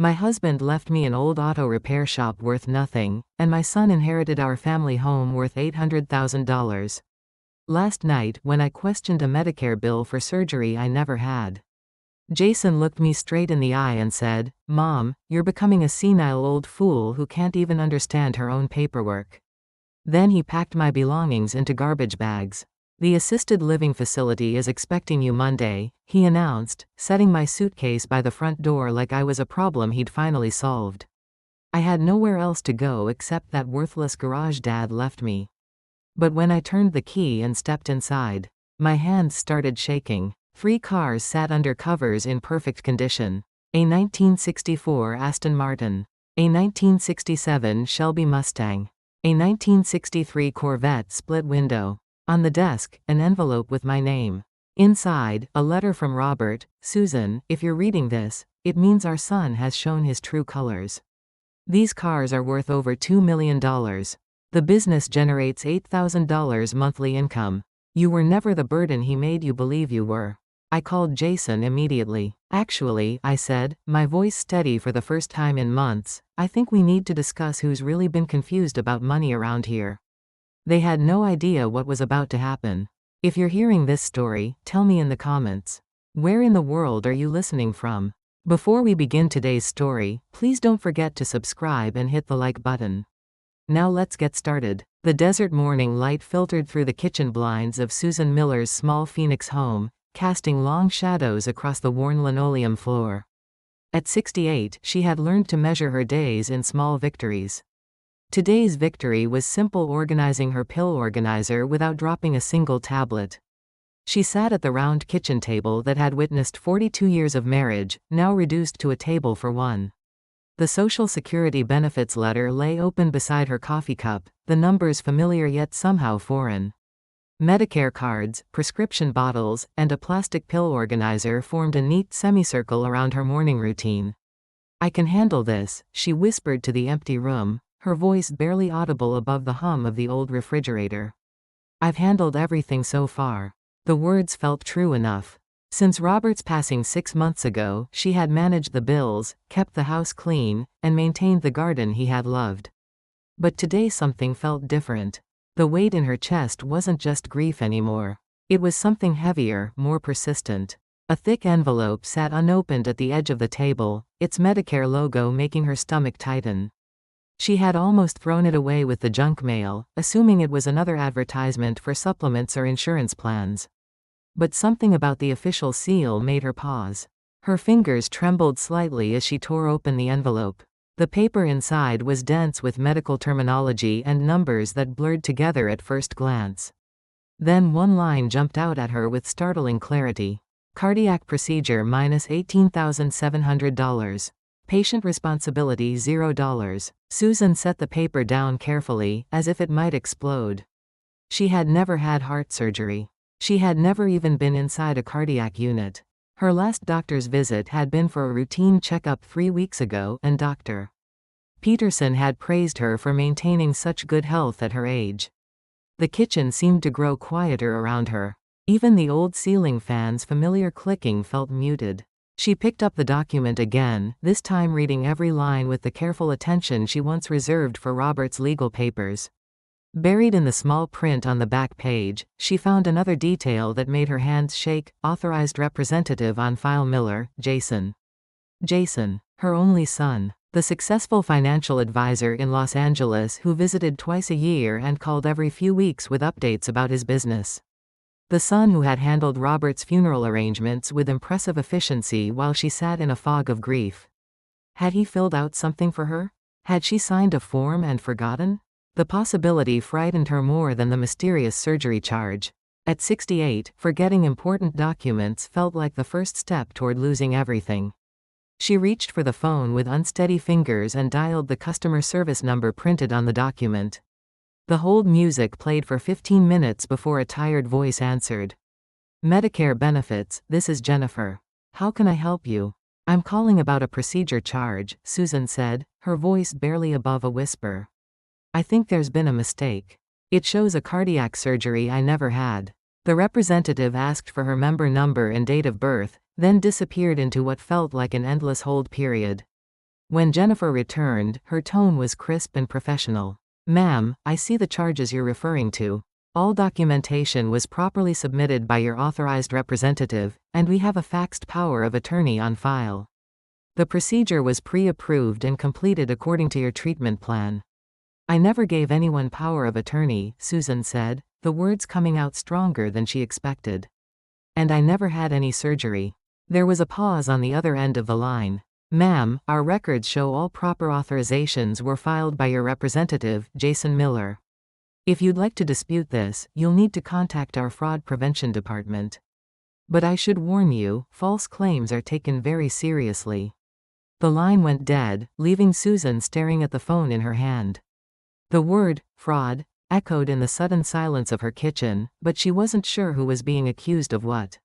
My husband left me an old auto repair shop worth nothing, and my son inherited our family home worth $800,000. Last night, when I questioned a Medicare bill for surgery I never had. Jason looked me straight in the eye and said, "Mom, you're becoming a senile old fool who can't even understand her own paperwork." Then he packed my belongings into garbage bags. "The assisted living facility is expecting you Monday," he announced, setting my suitcase by the front door like I was a problem he'd finally solved. I had nowhere else to go except that worthless garage Dad left me. But when I turned the key and stepped inside, my hands started shaking. 3 cars sat under covers in perfect condition. A 1964 Aston Martin. A 1967 Shelby Mustang. A 1963 Corvette split window. On the desk, an envelope with my name. Inside, a letter from Robert. "Susan, if you're reading this, it means our son has shown his true colors. These cars are worth over $2 million. The business generates $8,000 monthly income. You were never the burden he made you believe you were." I called Jason immediately. "Actually," I said, my voice steady for the first time in months, "I think we need to discuss who's really been confused about money around here." They had no idea what was about to happen. If you're hearing this story, tell me in the comments. Where in the world are you listening from? Before we begin today's story, please don't forget to subscribe and hit the like button. Now let's get started. The desert morning light filtered through the kitchen blinds of Susan Miller's small Phoenix home, casting long shadows across the worn linoleum floor. At 68, she had learned to measure her days in small victories. Today's victory was simple: organizing her pill organizer without dropping a single tablet. She sat at the round kitchen table that had witnessed 42 years of marriage, now reduced to a table for one. The Social Security benefits letter lay open beside her coffee cup, the numbers familiar yet somehow foreign. Medicare cards, prescription bottles, and a plastic pill organizer formed a neat semicircle around her morning routine. "I can handle this," she whispered to the empty room, her voice barely audible above the hum of the old refrigerator. "I've handled everything so far." The words felt true enough. Since Robert's passing 6 months ago, she had managed the bills, kept the house clean, and maintained the garden he had loved. But today something felt different. The weight in her chest wasn't just grief anymore. It was something heavier, more persistent. A thick envelope sat unopened at the edge of the table, its Medicare logo making her stomach tighten. She had almost thrown it away with the junk mail, assuming it was another advertisement for supplements or insurance plans. But something about the official seal made her pause. Her fingers trembled slightly as she tore open the envelope. The paper inside was dense with medical terminology and numbers that blurred together at first glance. Then one line jumped out at her with startling clarity. "Cardiac procedure minus $18,700. Patient responsibility $0. Susan set the paper down carefully, as if it might explode. She had never had heart surgery. She had never even been inside a cardiac unit. Her last doctor's visit had been for a routine checkup 3 weeks ago, and Dr. Peterson had praised her for maintaining such good health at her age. The kitchen seemed to grow quieter around her. Even the old ceiling fan's familiar clicking felt muted. She picked up the document again, this time reading every line with the careful attention she once reserved for Robert's legal papers. Buried in the small print on the back page, she found another detail that made her hands shake: authorized representative on file Miller, Jason. Jason, her only son. The successful financial advisor in Los Angeles who visited twice a year and called every few weeks with updates about his business. The son who had handled Robert's funeral arrangements with impressive efficiency while she sat in a fog of grief. Had he filled out something for her? Had she signed a form and forgotten? The possibility frightened her more than the mysterious surgery charge. At 68, forgetting important documents felt like the first step toward losing everything. She reached for the phone with unsteady fingers and dialed the customer service number printed on the document. The hold music played for 15 minutes before a tired voice answered. "Medicare benefits, this is Jennifer. How can I help you?" "I'm calling about a procedure charge," Susan said, her voice barely above a whisper. "I think there's been a mistake. It shows a cardiac surgery I never had." The representative asked for her member number and date of birth, then disappeared into what felt like an endless hold period. When Jennifer returned, her tone was crisp and professional. "Ma'am, I see the charges you're referring to. All documentation was properly submitted by your authorized representative, and we have a faxed power of attorney on file. The procedure was pre-approved and completed according to your treatment plan." "I never gave anyone power of attorney," Susan said, the words coming out stronger than she expected. "And I never had any surgery." There was a pause on the other end of the line. "Ma'am, our records show all proper authorizations were filed by your representative, Jason Miller. If you'd like to dispute this, you'll need to contact our fraud prevention department. But I should warn you, false claims are taken very seriously." The line went dead, leaving Susan staring at the phone in her hand. The word, fraud, echoed in the sudden silence of her kitchen, but she wasn't sure who was being accused of what.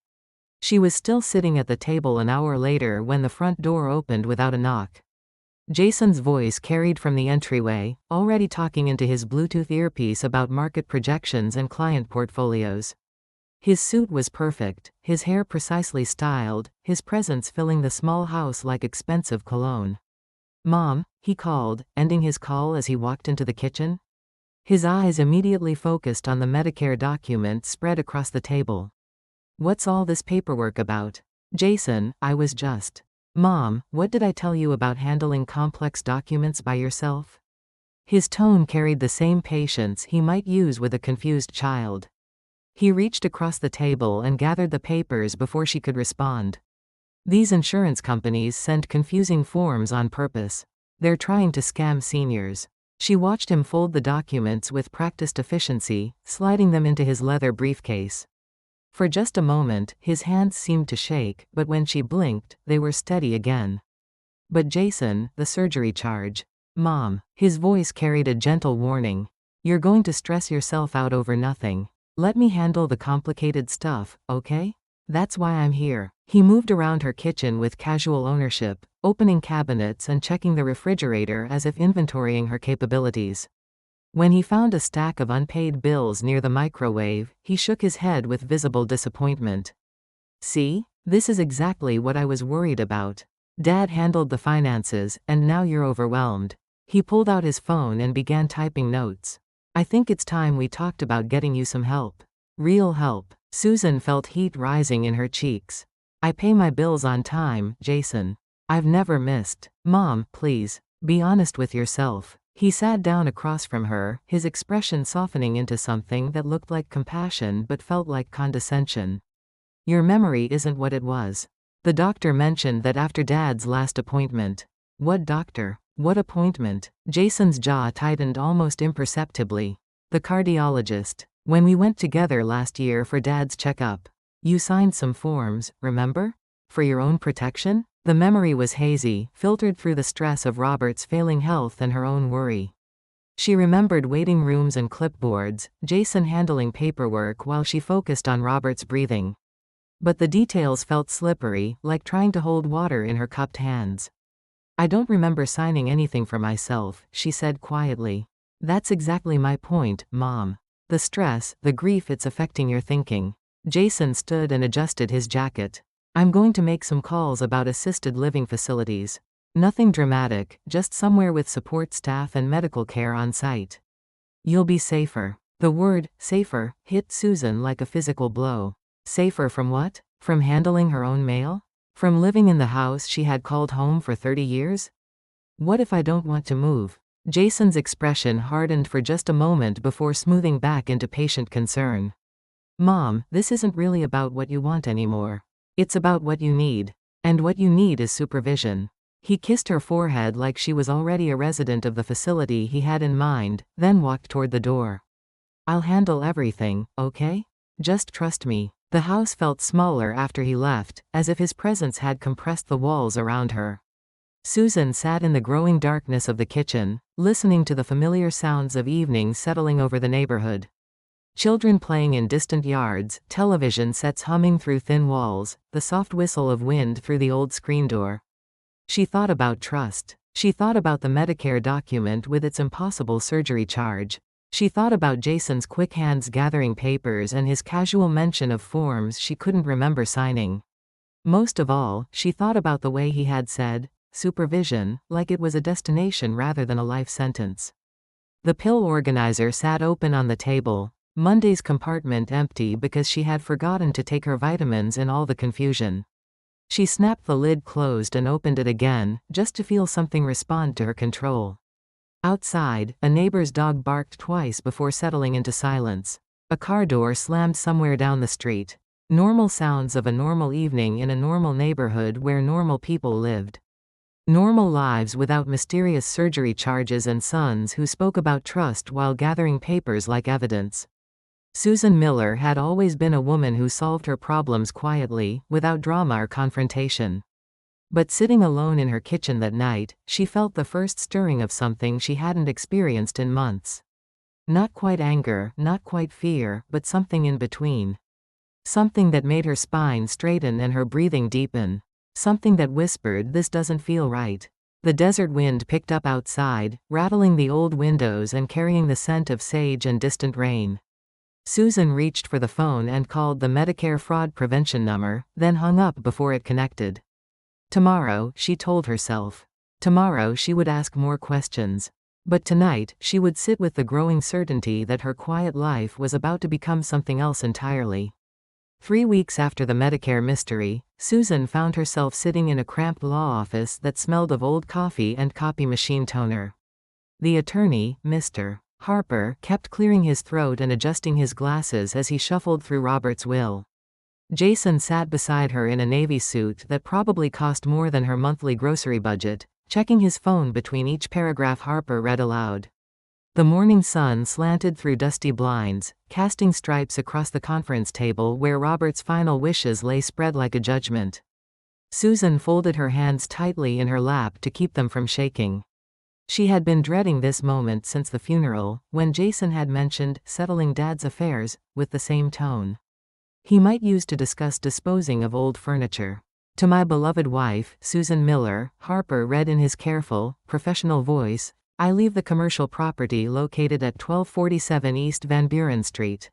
She was still sitting at the table an hour later when the front door opened without a knock. Jason's voice carried from the entryway, already talking into his Bluetooth earpiece about market projections and client portfolios. His suit was perfect, his hair precisely styled, his presence filling the small house like expensive cologne. "Mom," he called, ending his call as he walked into the kitchen. His eyes immediately focused on the Medicare document spread across the table. "What's all this paperwork about?" "Jason, I was just..." "Mom, what did I tell you about handling complex documents by yourself?" His tone carried the same patience he might use with a confused child. He reached across the table and gathered the papers before she could respond. "These insurance companies send confusing forms on purpose. They're trying to scam seniors." She watched him fold the documents with practiced efficiency, sliding them into his leather briefcase. For just a moment, his hands seemed to shake, but when she blinked, they were steady again. "But Jason, the surgery charge." "Mom." His voice carried a gentle warning. "You're going to stress yourself out over nothing. Let me handle the complicated stuff, okay? That's why I'm here." He moved around her kitchen with casual ownership, opening cabinets and checking the refrigerator as if inventorying her capabilities. When he found a stack of unpaid bills near the microwave, he shook his head with visible disappointment. "See? This is exactly what I was worried about. Dad handled the finances, and now you're overwhelmed." He pulled out his phone and began typing notes. "I think it's time we talked about getting you some help. Real help." Susan felt heat rising in her cheeks. "I pay my bills on time, Jason. I've never missed." "Mom, please, be honest with yourself." He sat down across from her, his expression softening into something that looked like compassion but felt like condescension. "Your memory isn't what it was. The doctor mentioned that after Dad's last appointment." "What doctor? What appointment?" Jason's jaw tightened almost imperceptibly. "The cardiologist. When we went together last year for Dad's checkup. You signed some forms, remember? For your own protection?" The memory was hazy, filtered through the stress of Robert's failing health and her own worry. She remembered waiting rooms and clipboards, Jason handling paperwork while she focused on Robert's breathing. But the details felt slippery, like trying to hold water in her cupped hands. "I don't remember signing anything for myself," she said quietly. "That's exactly my point, Mom. The stress, the grief, it's affecting your thinking." Jason stood and adjusted his jacket. "I'm going to make some calls about assisted living facilities. Nothing dramatic, just somewhere with support staff and medical care on site. You'll be safer." The word, safer, hit Susan like a physical blow. Safer from what? From handling her own mail? From living in the house she had called home for 30 years? "What if I don't want to move?" Jason's expression hardened for just a moment before smoothing back into patient concern. "Mom, this isn't really about what you want anymore. It's about what you need. And what you need is supervision." He kissed her forehead like she was already a resident of the facility he had in mind, then walked toward the door. "I'll handle everything, okay? Just trust me." The house felt smaller after he left, as if his presence had compressed the walls around her. Susan sat in the growing darkness of the kitchen, listening to the familiar sounds of evening settling over the neighborhood. Children playing in distant yards, television sets humming through thin walls, the soft whistle of wind through the old screen door. She thought about trust. She thought about the Medicare document with its impossible surgery charge. She thought about Jason's quick hands gathering papers and his casual mention of forms she couldn't remember signing. Most of all, she thought about the way he had said, supervision, like it was a destination rather than a life sentence. The pill organizer sat open on the table, Monday's compartment empty because she had forgotten to take her vitamins in all the confusion. She snapped the lid closed and opened it again, just to feel something respond to her control. Outside, a neighbor's dog barked twice before settling into silence. A car door slammed somewhere down the street. Normal sounds of a normal evening in a normal neighborhood where normal people lived. Normal lives without mysterious surgery charges and sons who spoke about trust while gathering papers like evidence. Susan Miller had always been a woman who solved her problems quietly, without drama or confrontation. But sitting alone in her kitchen that night, she felt the first stirring of something she hadn't experienced in months. Not quite anger, not quite fear, but something in between. Something that made her spine straighten and her breathing deepen. Something that whispered, "This doesn't feel right." The desert wind picked up outside, rattling the old windows and carrying the scent of sage and distant rain. Susan reached for the phone and called the Medicare fraud prevention number, then hung up before it connected. Tomorrow, she told herself. Tomorrow she would ask more questions. But tonight, she would sit with the growing certainty that her quiet life was about to become something else entirely. 3 weeks after the Medicare mystery, Susan found herself sitting in a cramped law office that smelled of old coffee and copy machine toner. The attorney, Mr. Harper, kept clearing his throat and adjusting his glasses as he shuffled through Robert's will. Jason sat beside her in a navy suit that probably cost more than her monthly grocery budget, checking his phone between each paragraph Harper read aloud. The morning sun slanted through dusty blinds, casting stripes across the conference table where Robert's final wishes lay spread like a judgment. Susan folded her hands tightly in her lap to keep them from shaking. She had been dreading this moment since the funeral, when Jason had mentioned settling Dad's affairs, with the same tone he might use to discuss disposing of old furniture. "To my beloved wife, Susan Miller," Harper read in his careful, professional voice, "I leave the commercial property located at 1247 East Van Buren Street,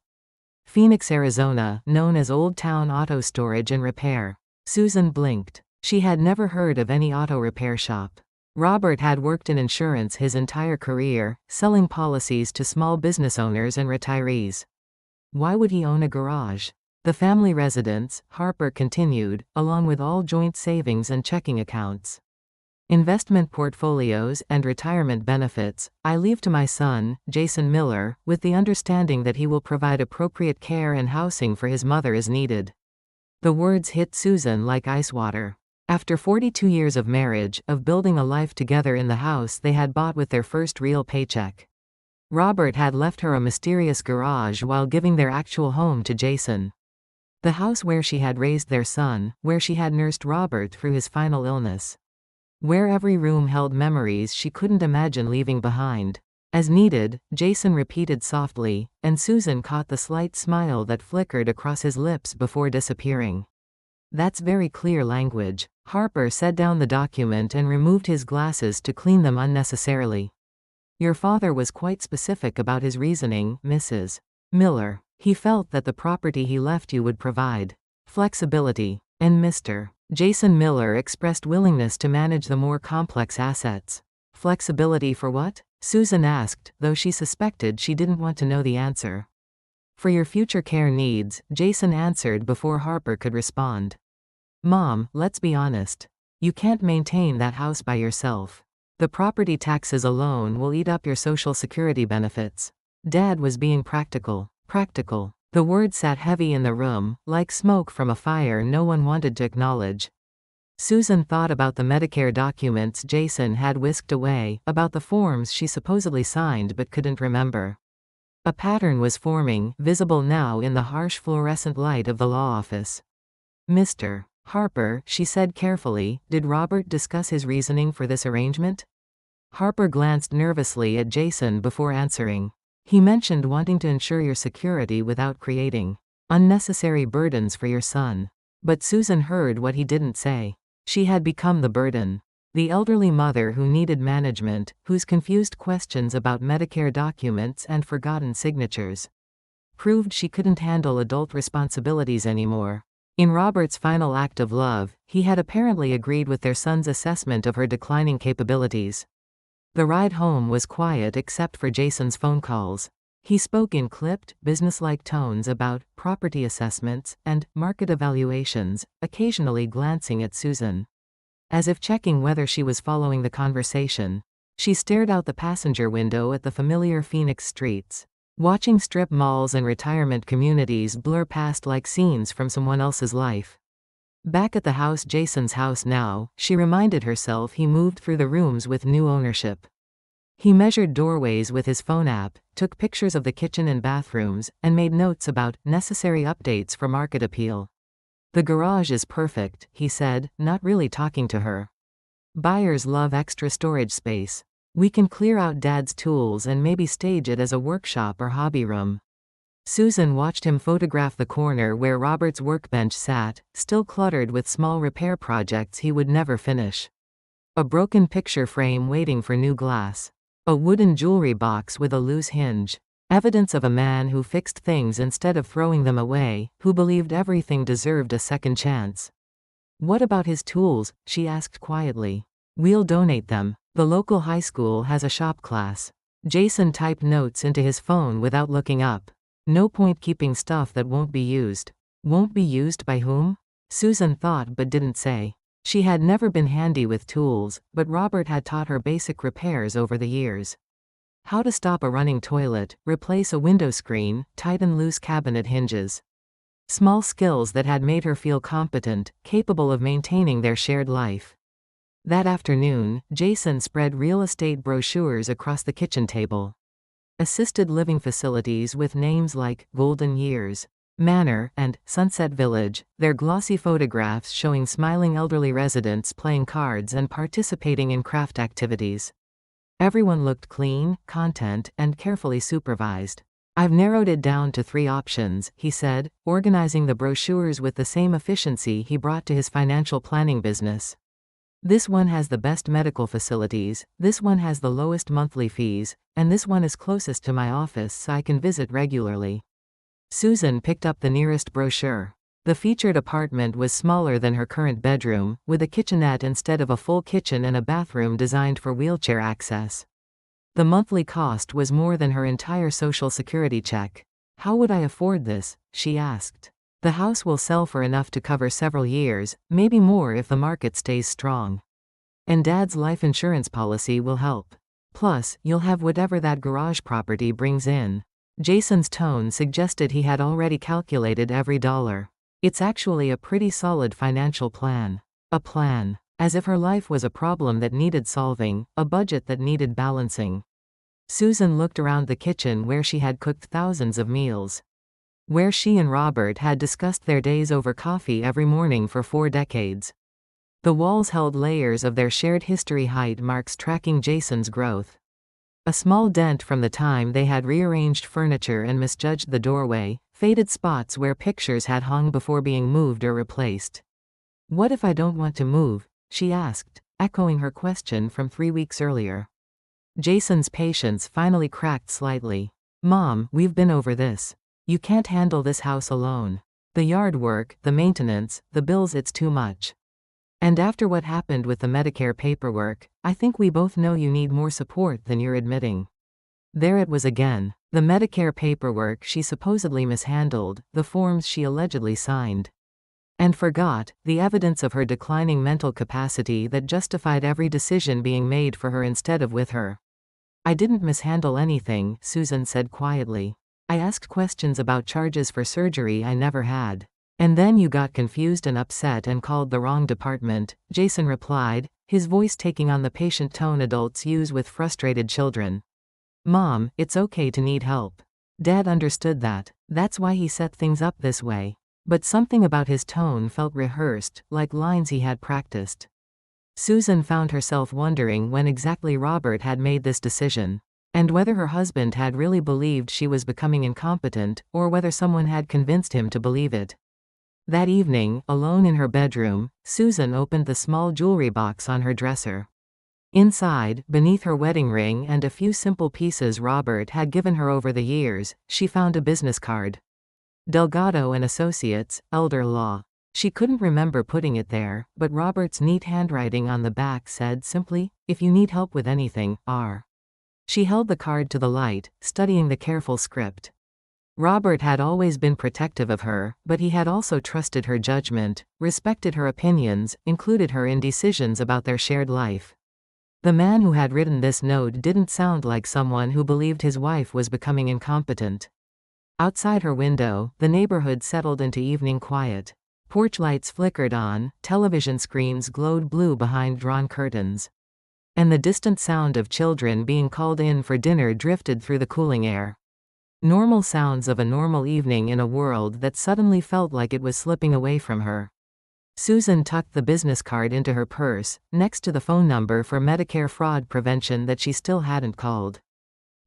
Phoenix, Arizona, known as Old Town Auto Storage and Repair." Susan blinked. She had never heard of any auto repair shop. Robert had worked in insurance his entire career, selling policies to small business owners and retirees. Why would he own a garage? The family residence, Harper continued, along with all joint savings and checking accounts, investment portfolios, and retirement benefits, I leave to my son, Jason Miller, with the understanding that he will provide appropriate care and housing for his mother as needed. The words hit Susan like ice water. After 42 years of marriage, of building a life together in the house they had bought with their first real paycheck, Robert had left her a mysterious garage while giving their actual home to Jason. The house where she had raised their son, where she had nursed Robert through his final illness. Where every room held memories she couldn't imagine leaving behind. "As needed," Jason repeated softly, and Susan caught the slight smile that flickered across his lips before disappearing. "That's very clear language." Harper set down the document and removed his glasses to clean them unnecessarily. "Your father was quite specific about his reasoning, Mrs. Miller. He felt that the property he left you would provide flexibility, and Mr. Jason Miller expressed willingness to manage the more complex assets." "Flexibility for what?" Susan asked, though she suspected she didn't want to know the answer. "For your future care needs," Jason answered before Harper could respond. "Mom, let's be honest. You can't maintain that house by yourself. The property taxes alone will eat up your Social Security benefits." Dad was being practical. Practical. The word sat heavy in the room, like smoke from a fire no one wanted to acknowledge. Susan thought about the Medicare documents Jason had whisked away, about the forms she supposedly signed but couldn't remember. A pattern was forming, visible now in the harsh fluorescent light of the law office. "Mr. Harper," she said carefully, "did Robert discuss his reasoning for this arrangement?" Harper glanced nervously at Jason before answering. "He mentioned wanting to ensure your security without creating unnecessary burdens for your son." But Susan heard what he didn't say. She had become the burden. The elderly mother who needed management, whose confused questions about Medicare documents and forgotten signatures proved she couldn't handle adult responsibilities anymore. In Robert's final act of love, he had apparently agreed with their son's assessment of her declining capabilities. The ride home was quiet except for Jason's phone calls. He spoke in clipped, businesslike tones about property assessments and market evaluations, occasionally glancing at Susan. As if checking whether she was following the conversation. She stared out the passenger window at the familiar Phoenix streets, watching strip malls and retirement communities blur past like scenes from someone else's life. Back at the house, Jason's house now, she reminded herself he moved through the rooms with new ownership. He measured doorways with his phone app, took pictures of the kitchen and bathrooms, and made notes about necessary updates for market appeal. The garage is perfect, he said, not really talking to her. Buyers love extra storage space. We can clear out Dad's tools and maybe stage it as a workshop or hobby room. Susan watched him photograph the corner where Robert's workbench sat, still cluttered with small repair projects he would never finish. A broken picture frame waiting for new glass. A wooden jewelry box with a loose hinge. Evidence of a man who fixed things instead of throwing them away, who believed everything deserved a second chance. What about his tools? She asked quietly. We'll donate them. The local high school has a shop class. Jason typed notes into his phone without looking up. No point keeping stuff that won't be used. Won't be used by whom? Susan thought but didn't say. She had never been handy with tools, but Robert had taught her basic repairs over the years. How to stop a running toilet, replace a window screen, tighten loose cabinet hinges. Small skills that had made her feel competent, capable of maintaining their shared life. That afternoon, Jason spread real estate brochures across the kitchen table. Assisted living facilities with names like Golden Years, Manor, and Sunset Village, their glossy photographs showing smiling elderly residents playing cards and participating in craft activities. Everyone looked clean, content, and carefully supervised. I've narrowed it down to 3 options, he said, organizing the brochures with the same efficiency he brought to his financial planning business. This one has the best medical facilities, this one has the lowest monthly fees, and this one is closest to my office so I can visit regularly. Susan picked up the nearest brochure. The featured apartment was smaller than her current bedroom, with a kitchenette instead of a full kitchen and a bathroom designed for wheelchair access. The monthly cost was more than her entire Social Security check. How would I afford this? She asked. The house will sell for enough to cover several years, maybe more if the market stays strong. And Dad's life insurance policy will help. Plus, you'll have whatever that garage property brings in. Jason's tone suggested he had already calculated every dollar. It's actually a pretty solid financial plan. A plan. As if her life was a problem that needed solving, a budget that needed balancing. Susan looked around the kitchen where she had cooked thousands of meals. Where she and Robert had discussed their days over coffee every morning for 4 decades. The walls held layers of their shared history, height marks tracking Jason's growth. A small dent from the time they had rearranged furniture and misjudged the doorway, faded spots where pictures had hung before being moved or replaced. What if I don't want to move? She asked, echoing her question from 3 weeks earlier. Jason's patience finally cracked slightly. Mom, we've been over this. You can't handle this house alone. The yard work, the maintenance, the bills, it's too much. And after what happened with the Medicare paperwork, I think we both know you need more support than you're admitting. There it was again. The Medicare paperwork she supposedly mishandled, the forms she allegedly signed. And forgot, the evidence of her declining mental capacity that justified every decision being made for her instead of with her. I didn't mishandle anything, Susan said quietly. I asked questions about charges for surgery I never had. And then you got confused and upset and called the wrong department, Jason replied, his voice taking on the patient tone adults use with frustrated children. Mom, it's okay to need help. Dad understood that. That's why he set things up this way. But something about his tone felt rehearsed, like lines he had practiced. Susan found herself wondering when exactly Robert had made this decision. And whether her husband had really believed she was becoming incompetent, or whether someone had convinced him to believe it. That evening, alone in her bedroom, Susan opened the small jewelry box on her dresser. Inside, beneath her wedding ring and a few simple pieces Robert had given her over the years, she found a business card. Delgado and Associates, Elder Law. She couldn't remember putting it there, but Robert's neat handwriting on the back said simply, "If you need help with anything, R." She held the card to the light, studying the careful script. Robert had always been protective of her, but he had also trusted her judgment, respected her opinions, included her in decisions about their shared life. The man who had written this note didn't sound like someone who believed his wife was becoming incompetent. Outside her window, the neighborhood settled into evening quiet. Porch lights flickered on, television screens glowed blue behind drawn curtains. And the distant sound of children being called in for dinner drifted through the cooling air. Normal sounds of a normal evening in a world that suddenly felt like it was slipping away from her. Susan tucked the business card into her purse, next to the phone number for Medicare fraud prevention that she still hadn't called.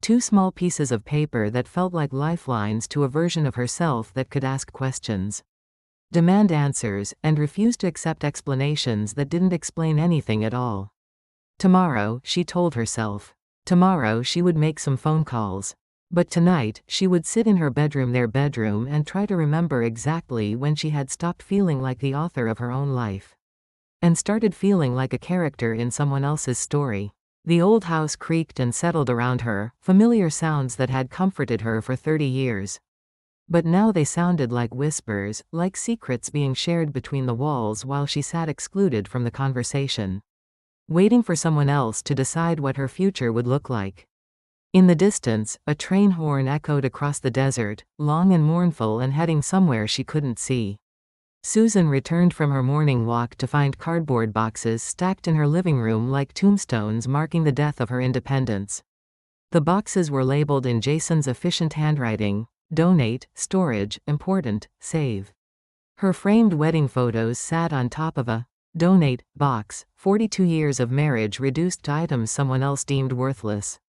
Two small pieces of paper that felt like lifelines to a version of herself that could ask questions, demand answers, and refuse to accept explanations that didn't explain anything at all. Tomorrow, she told herself. Tomorrow she would make some phone calls. But tonight, she would sit in her bedroom, and try to remember exactly when she had stopped feeling like the author of her own life. And started feeling like a character in someone else's story. The old house creaked and settled around her, familiar sounds that had comforted her for 30 years. But now they sounded like whispers, like secrets being shared between the walls while she sat excluded from the conversation, waiting for someone else to decide what her future would look like. In the distance, a train horn echoed across the desert, long and mournful and heading somewhere she couldn't see. Susan returned from her morning walk to find cardboard boxes stacked in her living room like tombstones marking the death of her independence. The boxes were labeled in Jason's efficient handwriting: donate, storage, important, save. Her framed wedding photos sat on top of a donate box, 42 years of marriage reduced to items someone else deemed worthless.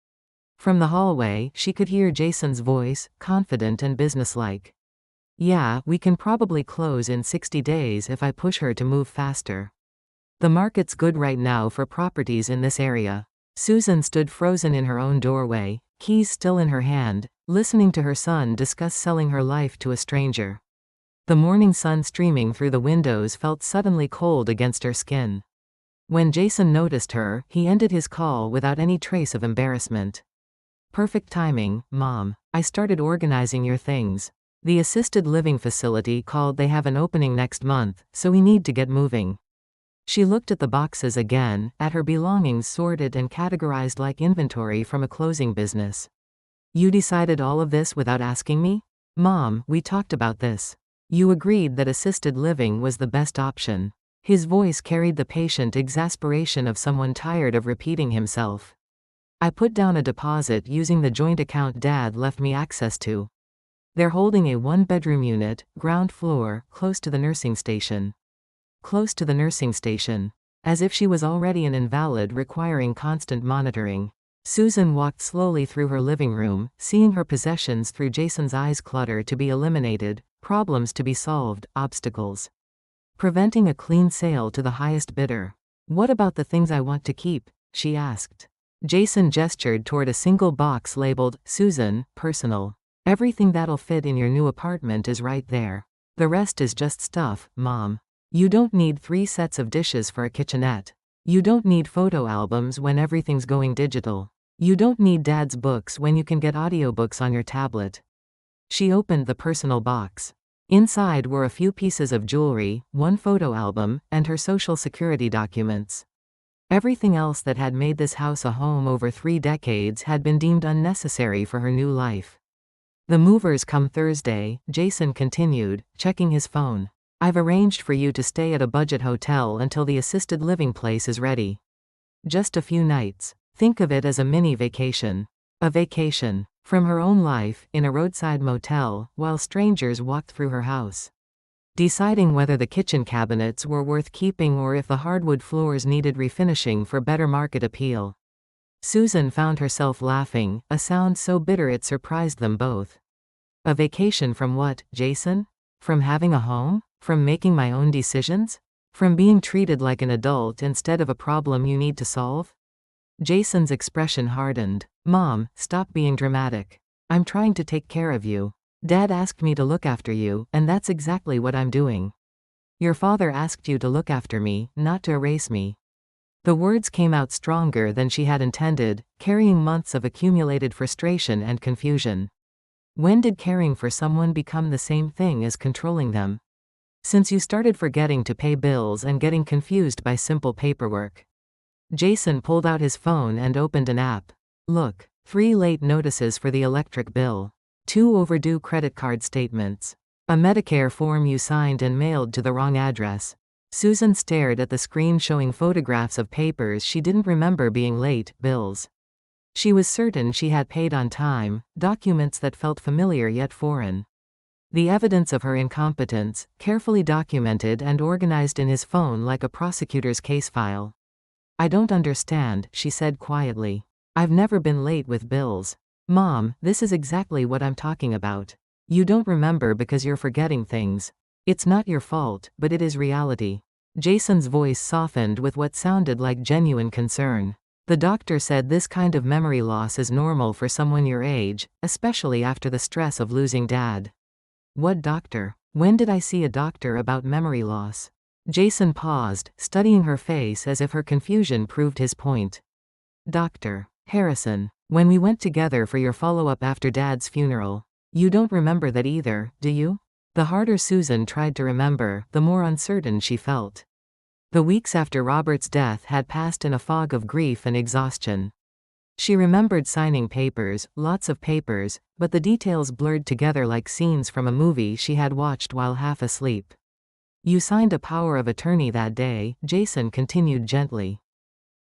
From the hallway, she could hear Jason's voice, confident and businesslike. "Yeah, we can probably close in 60 days if I push her to move faster. The market's good right now for properties in this area." Susan stood frozen in her own doorway, keys still in her hand, listening to her son discuss selling her life to a stranger. The morning sun streaming through the windows felt suddenly cold against her skin. When Jason noticed her, he ended his call without any trace of embarrassment. "Perfect timing, Mom. I started organizing your things. The assisted living facility called they have an opening next month, so we need to get moving." She looked at the boxes again, at her belongings sorted and categorized like inventory from a closing business. "You decided all of this without asking me? Mom, we talked about this. You agreed that assisted living was the best option." His voice carried the patient exasperation of someone tired of repeating himself. "I put down a deposit using the joint account Dad left me access to. They're holding a one-bedroom unit, ground floor, close to the nursing station." Close to the nursing station. As if she was already an invalid requiring constant monitoring. Susan walked slowly through her living room, seeing her possessions through Jason's eyes: clutter to be eliminated, problems to be solved, obstacles preventing a clean sale to the highest bidder. "What about the things I want to keep?" she asked. Jason gestured toward a single box labeled, "Susan, personal. Everything that'll fit in your new apartment is right there. The rest is just stuff, Mom. You don't need 3 sets of dishes for a kitchenette. You don't need photo albums when everything's going digital. You don't need Dad's books when you can get audiobooks on your tablet." She opened the personal box. Inside were a few pieces of jewelry, 1 photo album, and her social security documents. Everything else that had made this house a home over 3 decades had been deemed unnecessary for her new life. "The movers come Thursday," Jason continued, checking his phone. "I've arranged for you to stay at a budget hotel until the assisted living place is ready. Just a few nights. Think of it as a mini vacation. A vacation from her own life, in a roadside motel, while strangers walked through her house, deciding whether the kitchen cabinets were worth keeping or if the hardwood floors needed refinishing for better market appeal." Susan found herself laughing, a sound so bitter it surprised them both. "A vacation from what, Jason? From having a home? From making my own decisions? From being treated like an adult instead of a problem you need to solve?" Jason's expression hardened. "Mom, stop being dramatic. I'm trying to take care of you. Dad asked me to look after you, and that's exactly what I'm doing. Your father asked you to look after me, not to erase me." The words came out stronger than she had intended, carrying months of accumulated frustration and confusion. When did caring for someone become the same thing as controlling them? Since you started forgetting to pay bills and getting confused by simple paperwork. Jason pulled out his phone and opened an app. Look, 3 late notices for the electric bill. 2 overdue credit card statements. A Medicare form you signed and mailed to the wrong address. Susan stared at the screen showing photographs of papers she didn't remember being late, bills. She was certain she had paid on time, documents that felt familiar yet foreign. The evidence of her incompetence, carefully documented and organized in his phone like a prosecutor's case file. "I don't understand," she said quietly. "I've never been late with bills." "Mom, this is exactly what I'm talking about. You don't remember because you're forgetting things. It's not your fault, but it is reality." Jason's voice softened with what sounded like genuine concern. "The doctor said this kind of memory loss is normal for someone your age, especially after the stress of losing Dad." "What doctor? When did I see a doctor about memory loss?" Jason paused, studying her face as if her confusion proved his point. "Dr. Harrison, when we went together for your follow-up after Dad's funeral. You don't remember that either, do you?" The harder Susan tried to remember, the more uncertain she felt. The weeks after Robert's death had passed in a fog of grief and exhaustion. She remembered signing papers, lots of papers, but the details blurred together like scenes from a movie she had watched while half asleep. "You signed a power of attorney that day," Jason continued gently.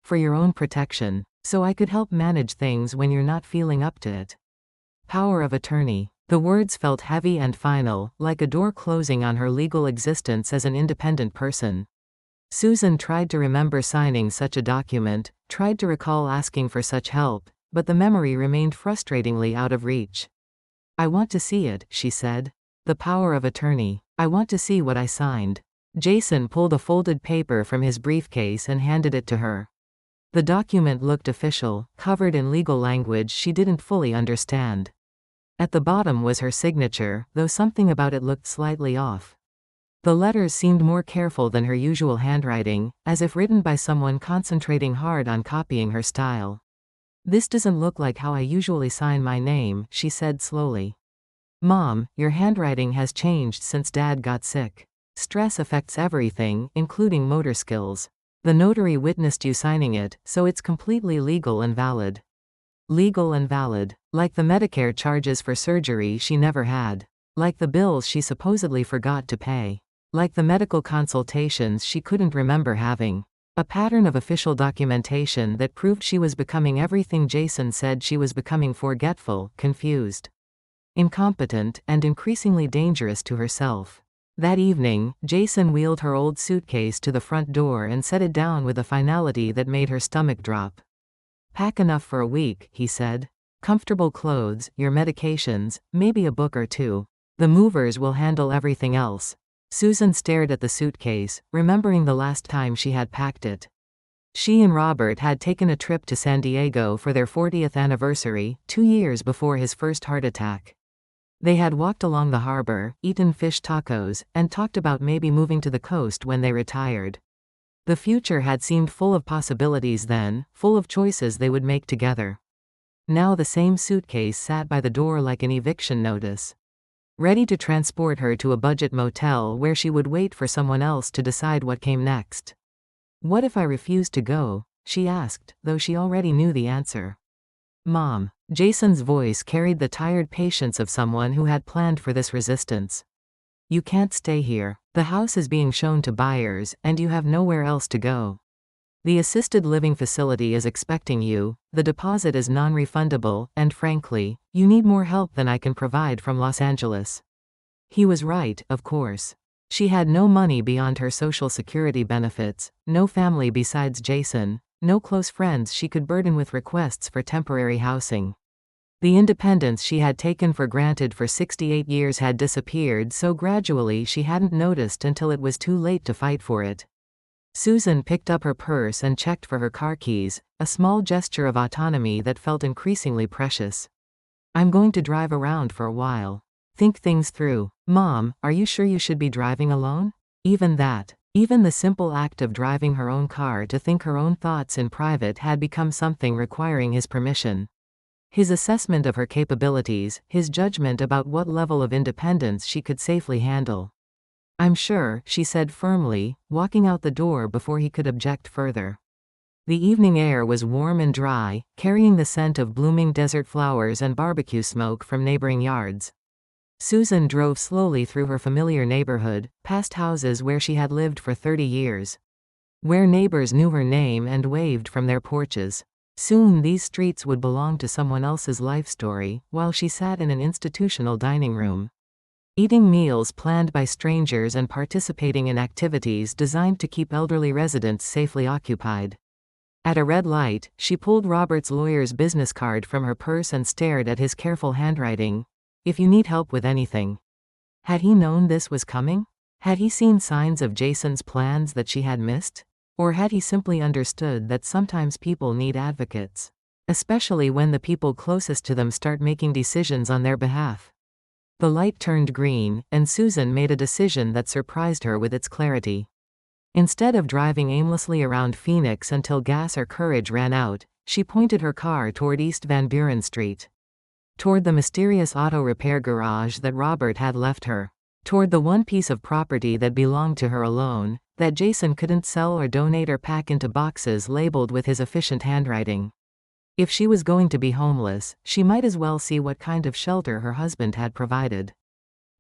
"For your own protection. So I could help manage things when you're not feeling up to it." Power of attorney. The words felt heavy and final, like a door closing on her legal existence as an independent person. Susan tried to remember signing such a document, tried to recall asking for such help, but the memory remained frustratingly out of reach. "I want to see it," she said. "The power of attorney. I want to see what I signed." Jason pulled a folded paper from his briefcase and handed it to her. The document looked official, covered in legal language she didn't fully understand. At the bottom was her signature, though something about it looked slightly off. The letters seemed more careful than her usual handwriting, as if written by someone concentrating hard on copying her style. "This doesn't look like how I usually sign my name," she said slowly. "Mom, your handwriting has changed since Dad got sick. Stress affects everything, including motor skills. The notary witnessed you signing it, so it's completely legal and valid." Legal and valid. Like the Medicare charges for surgery she never had. Like the bills she supposedly forgot to pay. Like the medical consultations she couldn't remember having. A pattern of official documentation that proved she was becoming everything Jason said she was becoming: forgetful, confused, incompetent, and increasingly dangerous to herself. That evening, Jason wheeled her old suitcase to the front door and set it down with a finality that made her stomach drop. "Pack enough for a week," he said. "Comfortable clothes, your medications, maybe a book or 2. The movers will handle everything else." Susan stared at the suitcase, remembering the last time she had packed it. She and Robert had taken a trip to San Diego for their 40th anniversary, 2 years before his first heart attack. They had walked along the harbor, eaten fish tacos, and talked about maybe moving to the coast when they retired. The future had seemed full of possibilities then, full of choices they would make together. Now the same suitcase sat by the door like an eviction notice. Ready to transport her to a budget motel where she would wait for someone else to decide what came next. "What if I refuse to go?" she asked, though she already knew the answer. "Mom." Jason's voice carried the tired patience of someone who had planned for this resistance. "You can't stay here. The house is being shown to buyers, and you have nowhere else to go. The assisted living facility is expecting you, the deposit is non-refundable, and frankly, you need more help than I can provide from Los Angeles." He was right, of course. She had no money beyond her Social Security benefits, no family besides Jason, no close friends she could burden with requests for temporary housing. The independence she had taken for granted for 68 years had disappeared so gradually she hadn't noticed until it was too late to fight for it. Susan picked up her purse and checked for her car keys, a small gesture of autonomy that felt increasingly precious. "I'm going to drive around for a while. Think things through." "Mom, are you sure you should be driving alone?" Even that. Even the simple act of driving her own car to think her own thoughts in private had become something requiring his permission. His assessment of her capabilities, his judgment about what level of independence she could safely handle. "I'm sure," she said firmly, walking out the door before he could object further. The evening air was warm and dry, carrying the scent of blooming desert flowers and barbecue smoke from neighboring yards. Susan drove slowly through her familiar neighborhood, past houses where she had lived for 30 years. Where neighbors knew her name and waved from their porches. Soon these streets would belong to someone else's life story, while she sat in an institutional dining room, eating meals planned by strangers and participating in activities designed to keep elderly residents safely occupied. At a red light, she pulled Robert's lawyer's business card from her purse and stared at his careful handwriting. "If you need help with anything." Had he known this was coming? Had he seen signs of Jason's plans that she had missed? Or had he simply understood that sometimes people need advocates? Especially when the people closest to them start making decisions on their behalf. The light turned green, and Susan made a decision that surprised her with its clarity. Instead of driving aimlessly around Phoenix until gas or courage ran out, she pointed her car toward East Van Buren Street. Toward the mysterious auto repair garage that Robert had left her. Toward the one piece of property that belonged to her alone, that Jason couldn't sell or donate or pack into boxes labeled with his efficient handwriting. If she was going to be homeless, she might as well see what kind of shelter her husband had provided.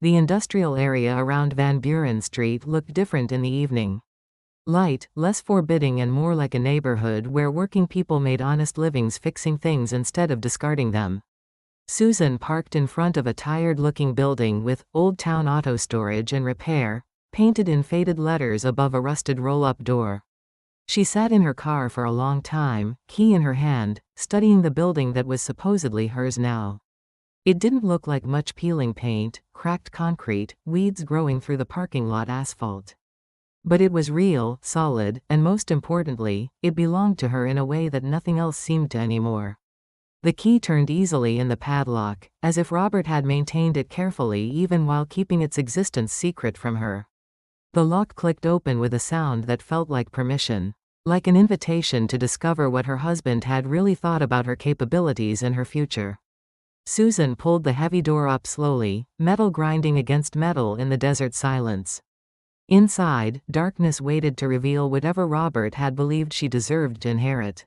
The industrial area around Van Buren Street looked different in the evening. Light, less forbidding and more like a neighborhood where working people made honest livings fixing things instead of discarding them. Susan parked in front of a tired-looking building with "Old Town Auto Storage and Repair" painted in faded letters above a rusted roll-up door. She sat in her car for a long time, key in her hand, studying the building that was supposedly hers now. It didn't look like much peeling paint, cracked concrete, weeds growing through the parking lot asphalt. But it was real, solid, and most importantly, it belonged to her in a way that nothing else seemed to anymore. The key turned easily in the padlock, as if Robert had maintained it carefully even while keeping its existence secret from her. The lock clicked open with a sound that felt like permission. Like an invitation to discover what her husband had really thought about her capabilities and her future. Susan pulled the heavy door up slowly, metal grinding against metal in the desert silence. Inside, darkness waited to reveal whatever Robert had believed she deserved to inherit.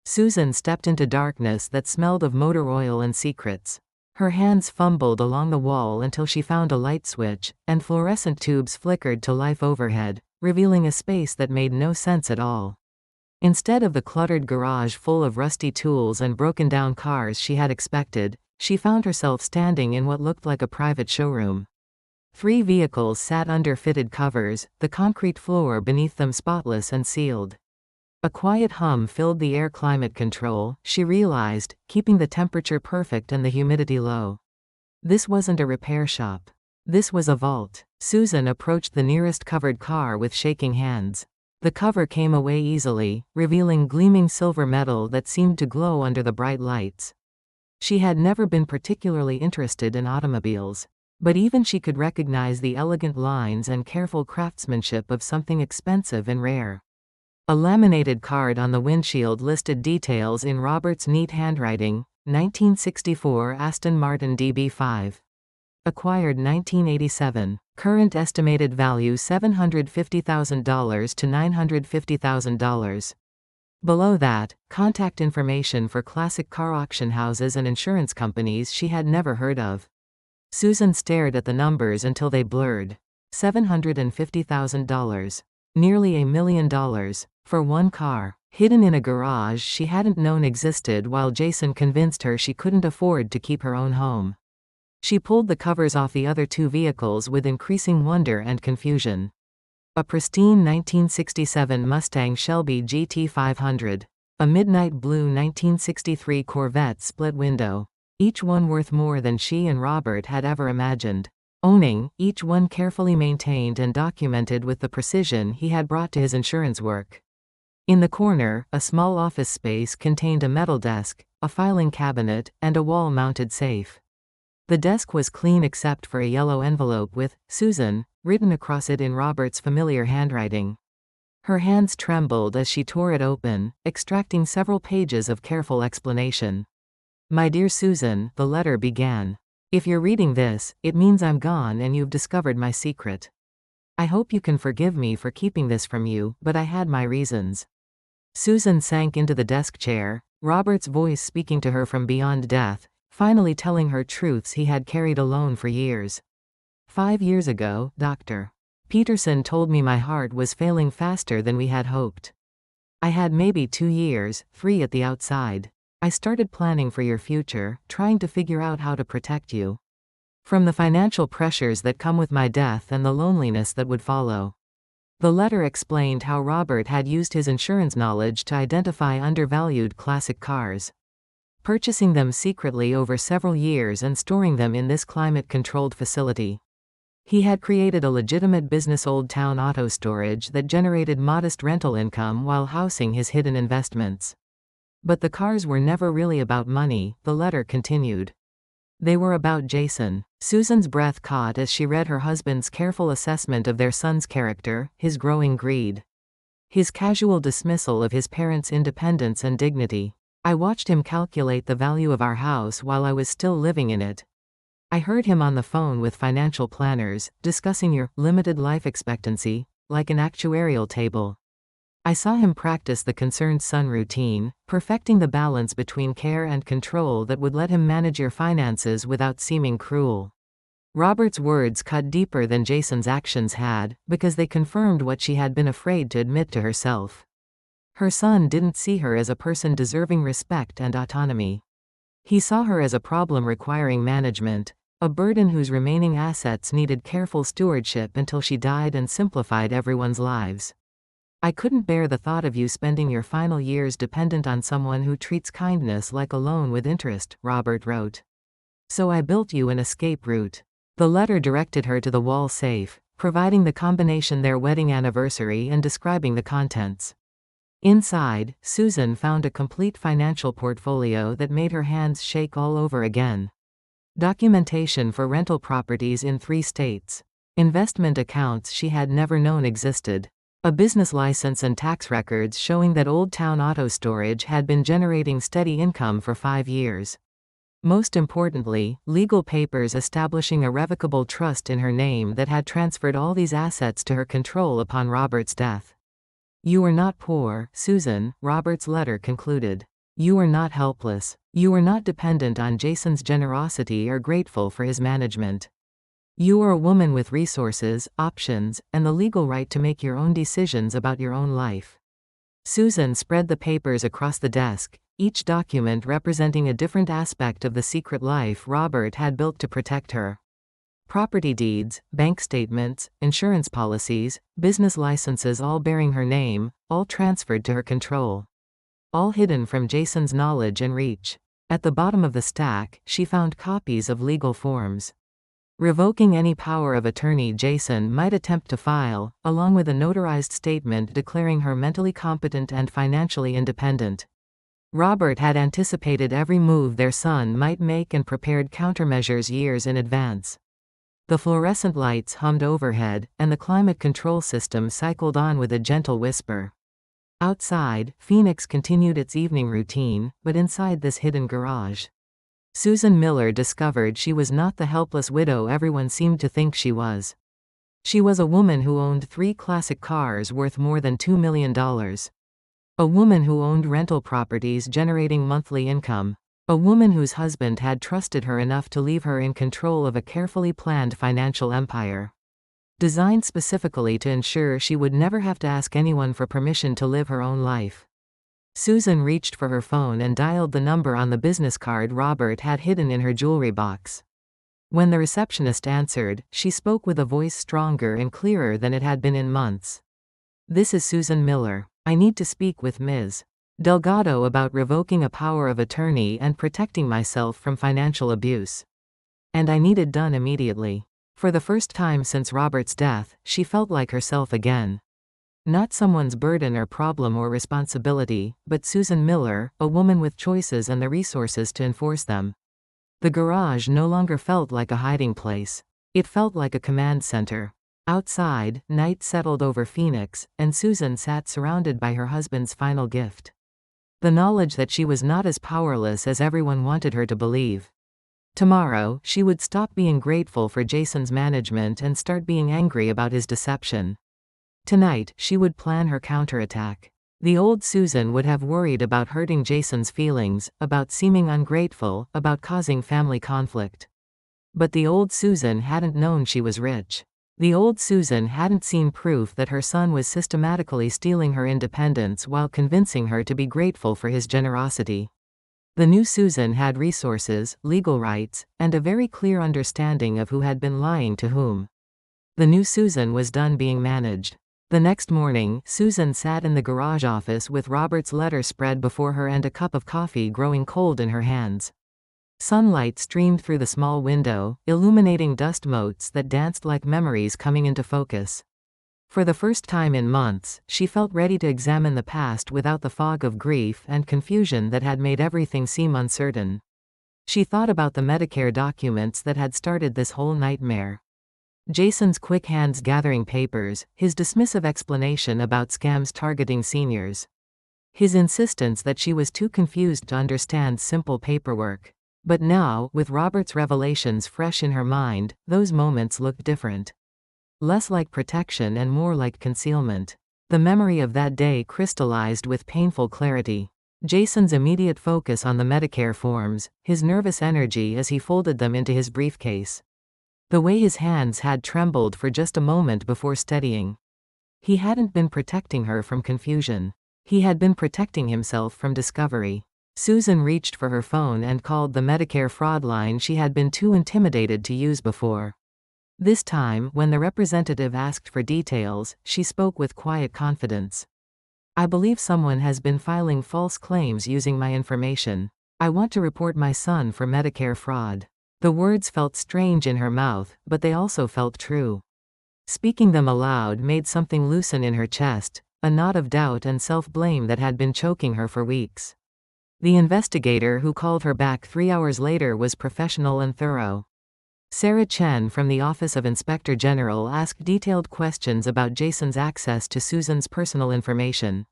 Susan stepped into darkness that smelled of motor oil and secrets. Her hands fumbled along the wall until she found a light switch, and fluorescent tubes flickered to life overhead, revealing a space that made no sense at all. Instead of the cluttered garage full of rusty tools and broken-down cars she had expected, she found herself standing in what looked like a private showroom. 3 vehicles sat under fitted covers, the concrete floor beneath them spotless and sealed. A quiet hum filled the air climate control, she realized, keeping the temperature perfect and the humidity low. This wasn't a repair shop. This was a vault. Susan approached the nearest covered car with shaking hands. The cover came away easily, revealing gleaming silver metal that seemed to glow under the bright lights. She had never been particularly interested in automobiles. But even she could recognize the elegant lines and careful craftsmanship of something expensive and rare. A laminated card on the windshield listed details in Robert's neat handwriting: 1964 Aston Martin DB5. Acquired 1987. Current estimated value $750,000 to $950,000. Below that, contact information for classic car auction houses and insurance companies she had never heard of. Susan stared at the numbers until they blurred. $750,000. Nearly $1 million. For one car. Hidden in a garage she hadn't known existed while Jason convinced her she couldn't afford to keep her own home. She pulled the covers off the other 2 vehicles with increasing wonder and confusion. A pristine 1967 Mustang Shelby GT500. A midnight blue 1963 Corvette split window. Each one worth more than she and Robert had ever imagined. Owning, each one carefully maintained and documented with the precision he had brought to his insurance work. In the corner, a small office space contained a metal desk, a filing cabinet, and a wall-mounted safe. The desk was clean except for a yellow envelope with "Susan, written across it in Robert's familiar handwriting. Her hands trembled as she tore it open, extracting several pages of careful explanation. "My dear Susan," the letter began. "If you're reading this, it means I'm gone and you've discovered my secret. I hope you can forgive me for keeping this from you, but I had my reasons." Susan sank into the desk chair, Robert's voice speaking to her from beyond death, finally telling her truths he had carried alone for years. "5 years ago, Dr. Peterson told me my heart was failing faster than we had hoped. I had maybe 2 years, 3 at the outside. I started planning for your future, trying to figure out how to protect you from the financial pressures that come with my death and the loneliness that would follow." The letter explained how Robert had used his insurance knowledge to identify undervalued classic cars, purchasing them secretly over several years and storing them in this climate-controlled facility. He had created a legitimate business, Old Town Auto Storage, that generated modest rental income while housing his hidden investments. But the cars were never really about money, the letter continued. They were about Jason. Susan's breath caught as she read her husband's careful assessment of their son's character, his growing greed, his casual dismissal of his parents' independence and dignity. "I watched him calculate the value of our house while I was still living in it. I heard him on the phone with financial planners, discussing your limited life expectancy, like an actuarial table. I saw him practice the concerned son routine, perfecting the balance between care and control that would let him manage your finances without seeming cruel." Robert's words cut deeper than Jason's actions had, because they confirmed what she had been afraid to admit to herself. Her son didn't see her as a person deserving respect and autonomy. He saw her as a problem requiring management, a burden whose remaining assets needed careful stewardship until she died and simplified everyone's lives. "I couldn't bear the thought of you spending your final years dependent on someone who treats kindness like a loan with interest," Robert wrote. "So I built you an escape route." The letter directed her to the wall safe, providing the combination, their wedding anniversary, and describing the contents. Inside, Susan found a complete financial portfolio that made her hands shake all over again. Documentation for rental properties in 3 states. Investment accounts she had never known existed. A business license and tax records showing that Old Town Auto Storage had been generating steady income for 5 years. Most importantly, legal papers establishing a revocable trust in her name that had transferred all these assets to her control upon Robert's death. "You are not poor, Susan," Robert's letter concluded. "You are not helpless. You are not dependent on Jason's generosity or grateful for his management. You are a woman with resources, options, and the legal right to make your own decisions about your own life." Susan spread the papers across the desk, each document representing a different aspect of the secret life Robert had built to protect her. Property deeds, bank statements, insurance policies, business licenses, all bearing her name, all transferred to her control. All hidden from Jason's knowledge and reach. At the bottom of the stack, she found copies of legal forms revoking any power of attorney Jason might attempt to file, along with a notarized statement declaring her mentally competent and financially independent. Robert had anticipated every move their son might make and prepared countermeasures years in advance. The fluorescent lights hummed overhead, and the climate control system cycled on with a gentle whisper. Outside, Phoenix continued its evening routine, but inside this hidden garage, Susan Miller discovered she was not the helpless widow everyone seemed to think she was. She was a woman who owned 3 classic cars worth more than $2 million. A woman who owned rental properties generating monthly income. A woman whose husband had trusted her enough to leave her in control of a carefully planned financial empire, designed specifically to ensure she would never have to ask anyone for permission to live her own life. Susan reached for her phone and dialed the number on the business card Robert had hidden in her jewelry box. When the receptionist answered, she spoke with a voice stronger and clearer than it had been in months. "This is Susan Miller. I need to speak with Ms. Delgado about revoking a power of attorney and protecting myself from financial abuse. And I need it done immediately." For the first time since Robert's death, she felt like herself again. Not someone's burden or problem or responsibility, but Susan Miller, a woman with choices and the resources to enforce them. The garage no longer felt like a hiding place. It felt like a command center. Outside, night settled over Phoenix, and Susan sat surrounded by her husband's final gift. The knowledge that she was not as powerless as everyone wanted her to believe. Tomorrow, she would stop being grateful for Jason's management and start being angry about his deception. Tonight, she would plan her counterattack. The old Susan would have worried about hurting Jason's feelings, about seeming ungrateful, about causing family conflict. But the old Susan hadn't known she was rich. The old Susan hadn't seen proof that her son was systematically stealing her independence while convincing her to be grateful for his generosity. The new Susan had resources, legal rights, and a very clear understanding of who had been lying to whom. The new Susan was done being managed. The next morning, Susan sat in the garage office with Robert's letter spread before her and a cup of coffee growing cold in her hands. Sunlight streamed through the small window, illuminating dust motes that danced like memories coming into focus. For the first time in months, she felt ready to examine the past without the fog of grief and confusion that had made everything seem uncertain. She thought about the Medicare documents that had started this whole nightmare. Jason's quick hands gathering papers, his dismissive explanation about scams targeting seniors. His insistence that she was too confused to understand simple paperwork. But now, with Robert's revelations fresh in her mind, those moments looked different. Less like protection and more like concealment. The memory of that day crystallized with painful clarity. Jason's immediate focus on the Medicare forms, his nervous energy as he folded them into his briefcase. The way his hands had trembled for just a moment before steadying. He hadn't been protecting her from confusion. He had been protecting himself from discovery. Susan reached for her phone and called the Medicare fraud line she had been too intimidated to use before. This time, when the representative asked for details, she spoke with quiet confidence. "I believe someone has been filing false claims using my information. I want to report my son for Medicare fraud." The words felt strange in her mouth, but they also felt true. Speaking them aloud made something loosen in her chest, a knot of doubt and self-blame that had been choking her for weeks. The investigator who called her back 3 hours later was professional and thorough. Sarah Chen from the Office of Inspector General asked detailed questions about Jason's access to Susan's personal information,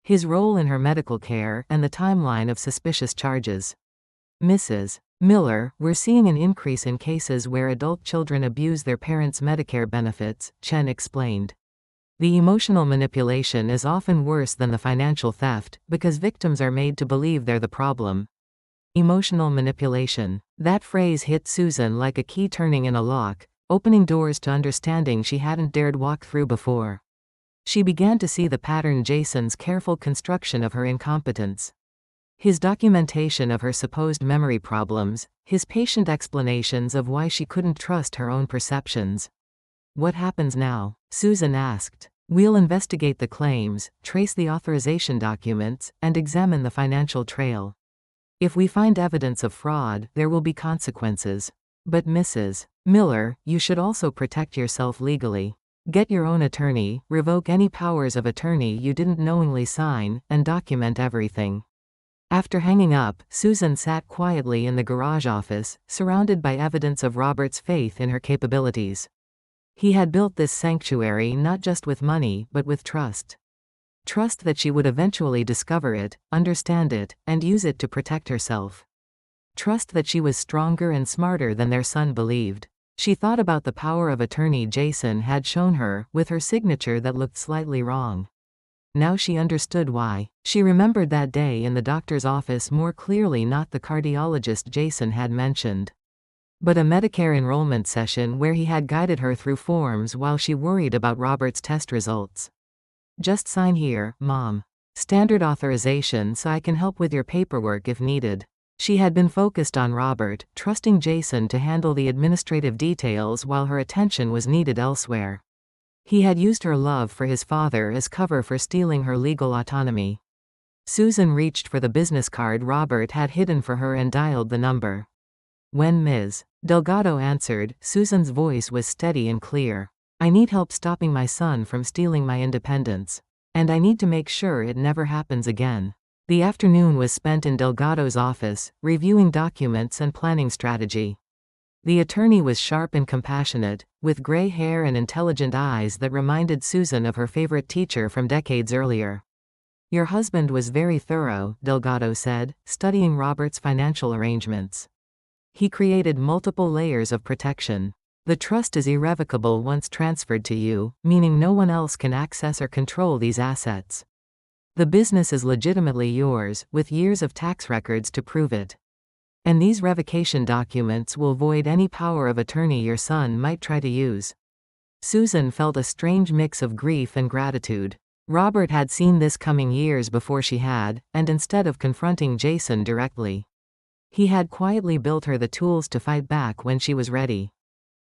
his role in her medical care, and the timeline of suspicious charges. "Mrs. Miller, we're seeing an increase in cases where adult children abuse their parents' Medicare benefits," Chen explained. "The emotional manipulation is often worse than the financial theft, because victims are made to believe they're the problem." Emotional manipulation. That phrase hit Susan like a key turning in a lock, opening doors to understanding she hadn't dared walk through before. She began to see the pattern: Jason's careful construction of her incompetence. His documentation of her supposed memory problems, his patient explanations of why she couldn't trust her own perceptions. "What happens now?" Susan asked. "We'll investigate the claims, trace the authorization documents, and examine the financial trail. If we find evidence of fraud, there will be consequences. But Mrs. Miller, you should also protect yourself legally. Get your own attorney, revoke any powers of attorney you didn't knowingly sign, and document everything." After hanging up, Susan sat quietly in the garage office, surrounded by evidence of Robert's faith in her capabilities. He had built this sanctuary not just with money but with trust. Trust that she would eventually discover it, understand it, and use it to protect herself. Trust that she was stronger and smarter than their son believed. She thought about the power of attorney Jason had shown her, with her signature that looked slightly wrong. Now she understood why. She remembered that day in the doctor's office more clearly, not the cardiologist Jason had mentioned, but a Medicare enrollment session where he had guided her through forms while she worried about Robert's test results. "Just sign here, Mom. Standard authorization so I can help with your paperwork if needed." She had been focused on Robert, trusting Jason to handle the administrative details while her attention was needed elsewhere. He had used her love for his father as cover for stealing her legal autonomy. Susan reached for the business card Robert had hidden for her and dialed the number. When Ms. Delgado answered, Susan's voice was steady and clear. "I need help stopping my son from stealing my independence. And I need to make sure it never happens again." The afternoon was spent in Delgado's office, reviewing documents and planning strategy. The attorney was sharp and compassionate, with gray hair and intelligent eyes that reminded Susan of her favorite teacher from decades earlier. Your husband was very thorough, Delgado said, studying Robert's financial arrangements. He created multiple layers of protection. The trust is irrevocable once transferred to you, meaning no one else can access or control these assets. The business is legitimately yours, with years of tax records to prove it. And these revocation documents will void any power of attorney your son might try to use. Susan felt a strange mix of grief and gratitude. Robert had seen this coming years before she had, and instead of confronting Jason directly, he had quietly built her the tools to fight back when she was ready.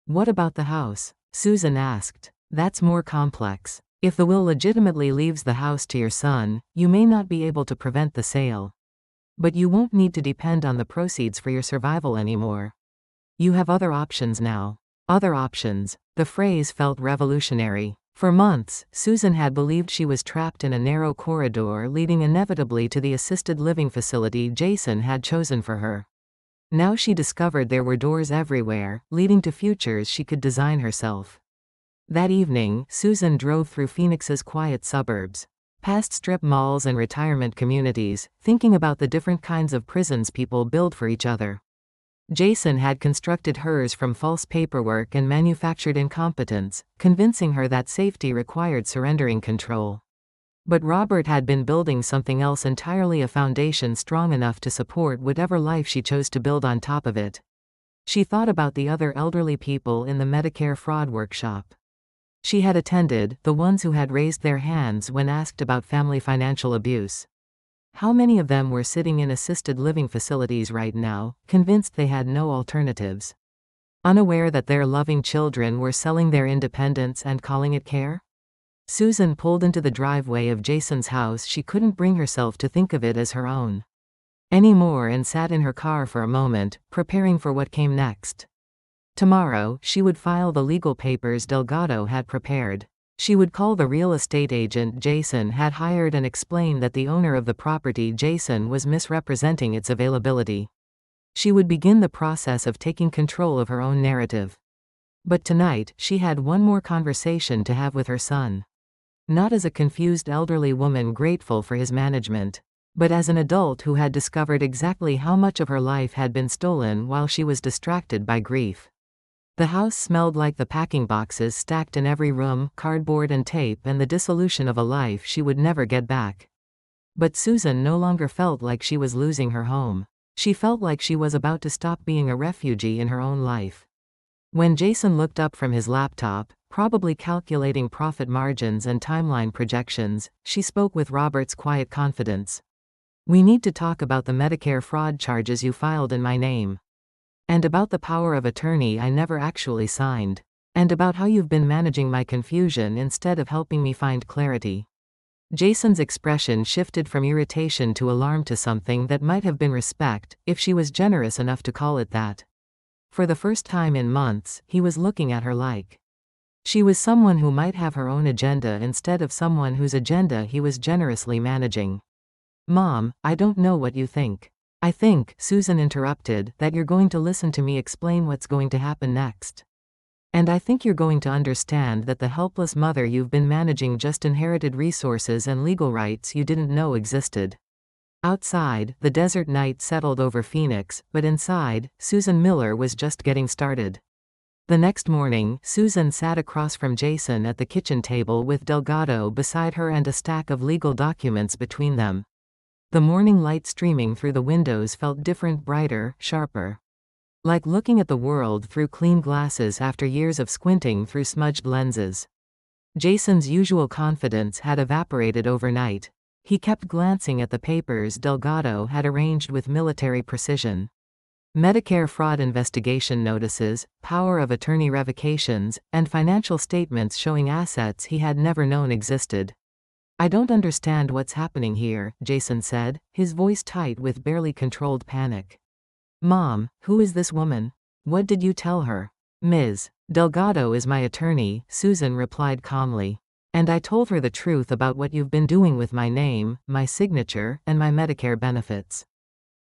What about the house? Susan asked. That's more complex. If the will legitimately leaves the house to your son, you may not be able to prevent the sale. But you won't need to depend on the proceeds for your survival anymore. You have other options now. Other options. The phrase felt revolutionary. For months, Susan had believed she was trapped in a narrow corridor leading inevitably to the assisted living facility Jason had chosen for her. Now she discovered there were doors everywhere, leading to futures she could design herself. That evening, Susan drove through Phoenix's quiet suburbs, past strip malls and retirement communities, thinking about the different kinds of prisons people build for each other. Jason had constructed hers from false paperwork and manufactured incompetence, convincing her that safety required surrendering control. But Robert had been building something else entirely, a foundation strong enough to support whatever life she chose to build on top of it. She thought about the other elderly people in the Medicare fraud workshop she had attended, the ones who had raised their hands when asked about family financial abuse. How many of them were sitting in assisted living facilities right now, convinced they had no alternatives? Unaware that their loving children were selling their independence and calling it care? Susan pulled into the driveway of Jason's house. She couldn't bring herself to think of it as her own anymore and sat in her car for a moment, preparing for what came next. Tomorrow, she would file the legal papers Delgado had prepared. She would call the real estate agent Jason had hired and explain that the owner of the property Jason was misrepresenting its availability. She would begin the process of taking control of her own narrative. But tonight, she had one more conversation to have with her son. Not as a confused elderly woman grateful for his management, but as an adult who had discovered exactly how much of her life had been stolen while she was distracted by grief. The house smelled like the packing boxes stacked in every room, cardboard and tape, and the dissolution of a life she would never get back. But Susan no longer felt like she was losing her home. She felt like she was about to stop being a refugee in her own life. When Jason looked up from his laptop, probably calculating profit margins and timeline projections, she spoke with Robert's quiet confidence. We need to talk about the Medicare fraud charges you filed in my name. And about the power of attorney I never actually signed. And about how you've been managing my confusion instead of helping me find clarity. Jason's expression shifted from irritation to alarm to something that might have been respect, if she was generous enough to call it that. For the first time in months, he was looking at her like she was someone who might have her own agenda instead of someone whose agenda he was generously managing. Mom, I don't know what you think. I think, Susan interrupted, that you're going to listen to me explain what's going to happen next. And I think you're going to understand that the helpless mother you've been managing just inherited resources and legal rights you didn't know existed. Outside, the desert night settled over Phoenix, but inside, Susan Miller was just getting started. The next morning, Susan sat across from Jason at the kitchen table with Delgado beside her and a stack of legal documents between them. The morning light streaming through the windows felt different, brighter, sharper. Like looking at the world through clean glasses after years of squinting through smudged lenses. Jason's usual confidence had evaporated overnight. He kept glancing at the papers Delgado had arranged with military precision. Medicare fraud investigation notices, power of attorney revocations, and financial statements showing assets he had never known existed. I don't understand what's happening here, Jason said, his voice tight with barely controlled panic. Mom, who is this woman? What did you tell her? Ms. Delgado is my attorney, Susan replied calmly. And I told her the truth about what you've been doing with my name, my signature, and my Medicare benefits.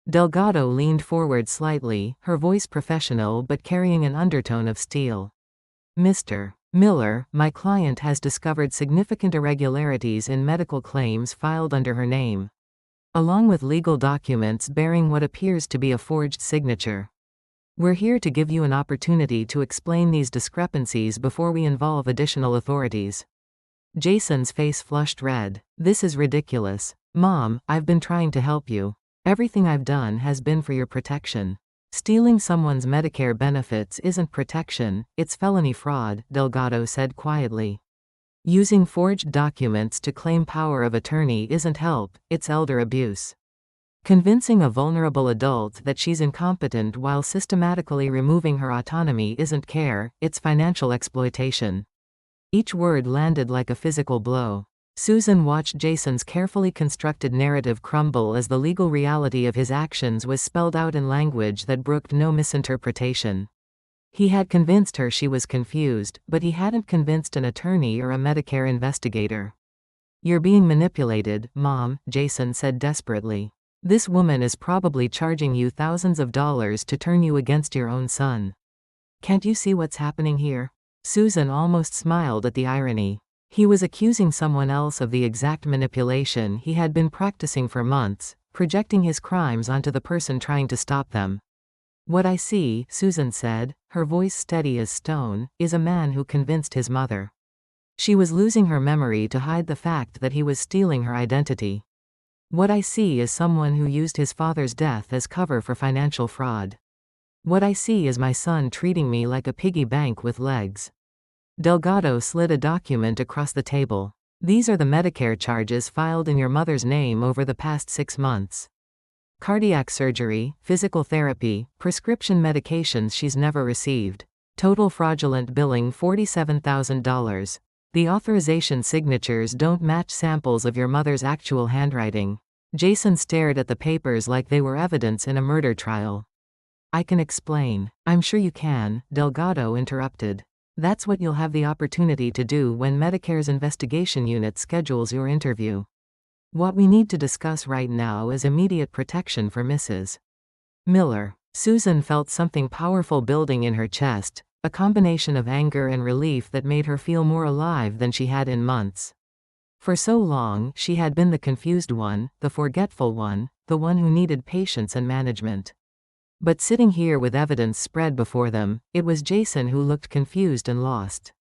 Delgado leaned forward slightly, her voice professional but carrying an undertone of steel. Mr. Miller, my client has discovered significant irregularities in medical claims filed under her name, along with legal documents bearing what appears to be a forged signature. We're here to give you an opportunity to explain these discrepancies before we involve additional authorities. Jason's face flushed red. This is ridiculous. Mom, I've been trying to help you. Everything I've done has been for your protection. Stealing someone's Medicare benefits isn't protection, it's felony fraud, Delgado said quietly. Using forged documents to claim power of attorney isn't help, it's elder abuse. Convincing a vulnerable adult that she's incompetent while systematically removing her autonomy isn't care, it's financial exploitation. Each word landed like a physical blow. Susan watched Jason's carefully constructed narrative crumble as the legal reality of his actions was spelled out in language that brooked no misinterpretation. He had convinced her she was confused, but he hadn't convinced an attorney or a Medicare investigator. You're being manipulated, Mom, Jason said desperately. This woman is probably charging you thousands of dollars to turn you against your own son. Can't you see what's happening here? Susan almost smiled at the irony. He was accusing someone else of the exact manipulation he had been practicing for months, projecting his crimes onto the person trying to stop them. What I see, Susan said, her voice steady as stone, is a man who convinced his mother. She was losing her memory to hide the fact that he was stealing her identity. What I see is someone who used his father's death as cover for financial fraud. What I see is my son treating me like a piggy bank with legs. Delgado slid a document across the table. These are the Medicare charges filed in your mother's name over the past 6 months. Cardiac surgery, physical therapy, prescription medications she's never received. Total fraudulent billing $47,000. The authorization signatures don't match samples of your mother's actual handwriting. Jason stared at the papers like they were evidence in a murder trial. I can explain. I'm sure you can, Delgado interrupted. That's what you'll have the opportunity to do when Medicare's investigation unit schedules your interview. What we need to discuss right now is immediate protection for Mrs. Miller. Susan felt something powerful building in her chest, a combination of anger and relief that made her feel more alive than she had in months. For so long, she had been the confused one, the forgetful one, the one who needed patience and management. But sitting here with evidence spread before them, it was Jason who looked confused and lost.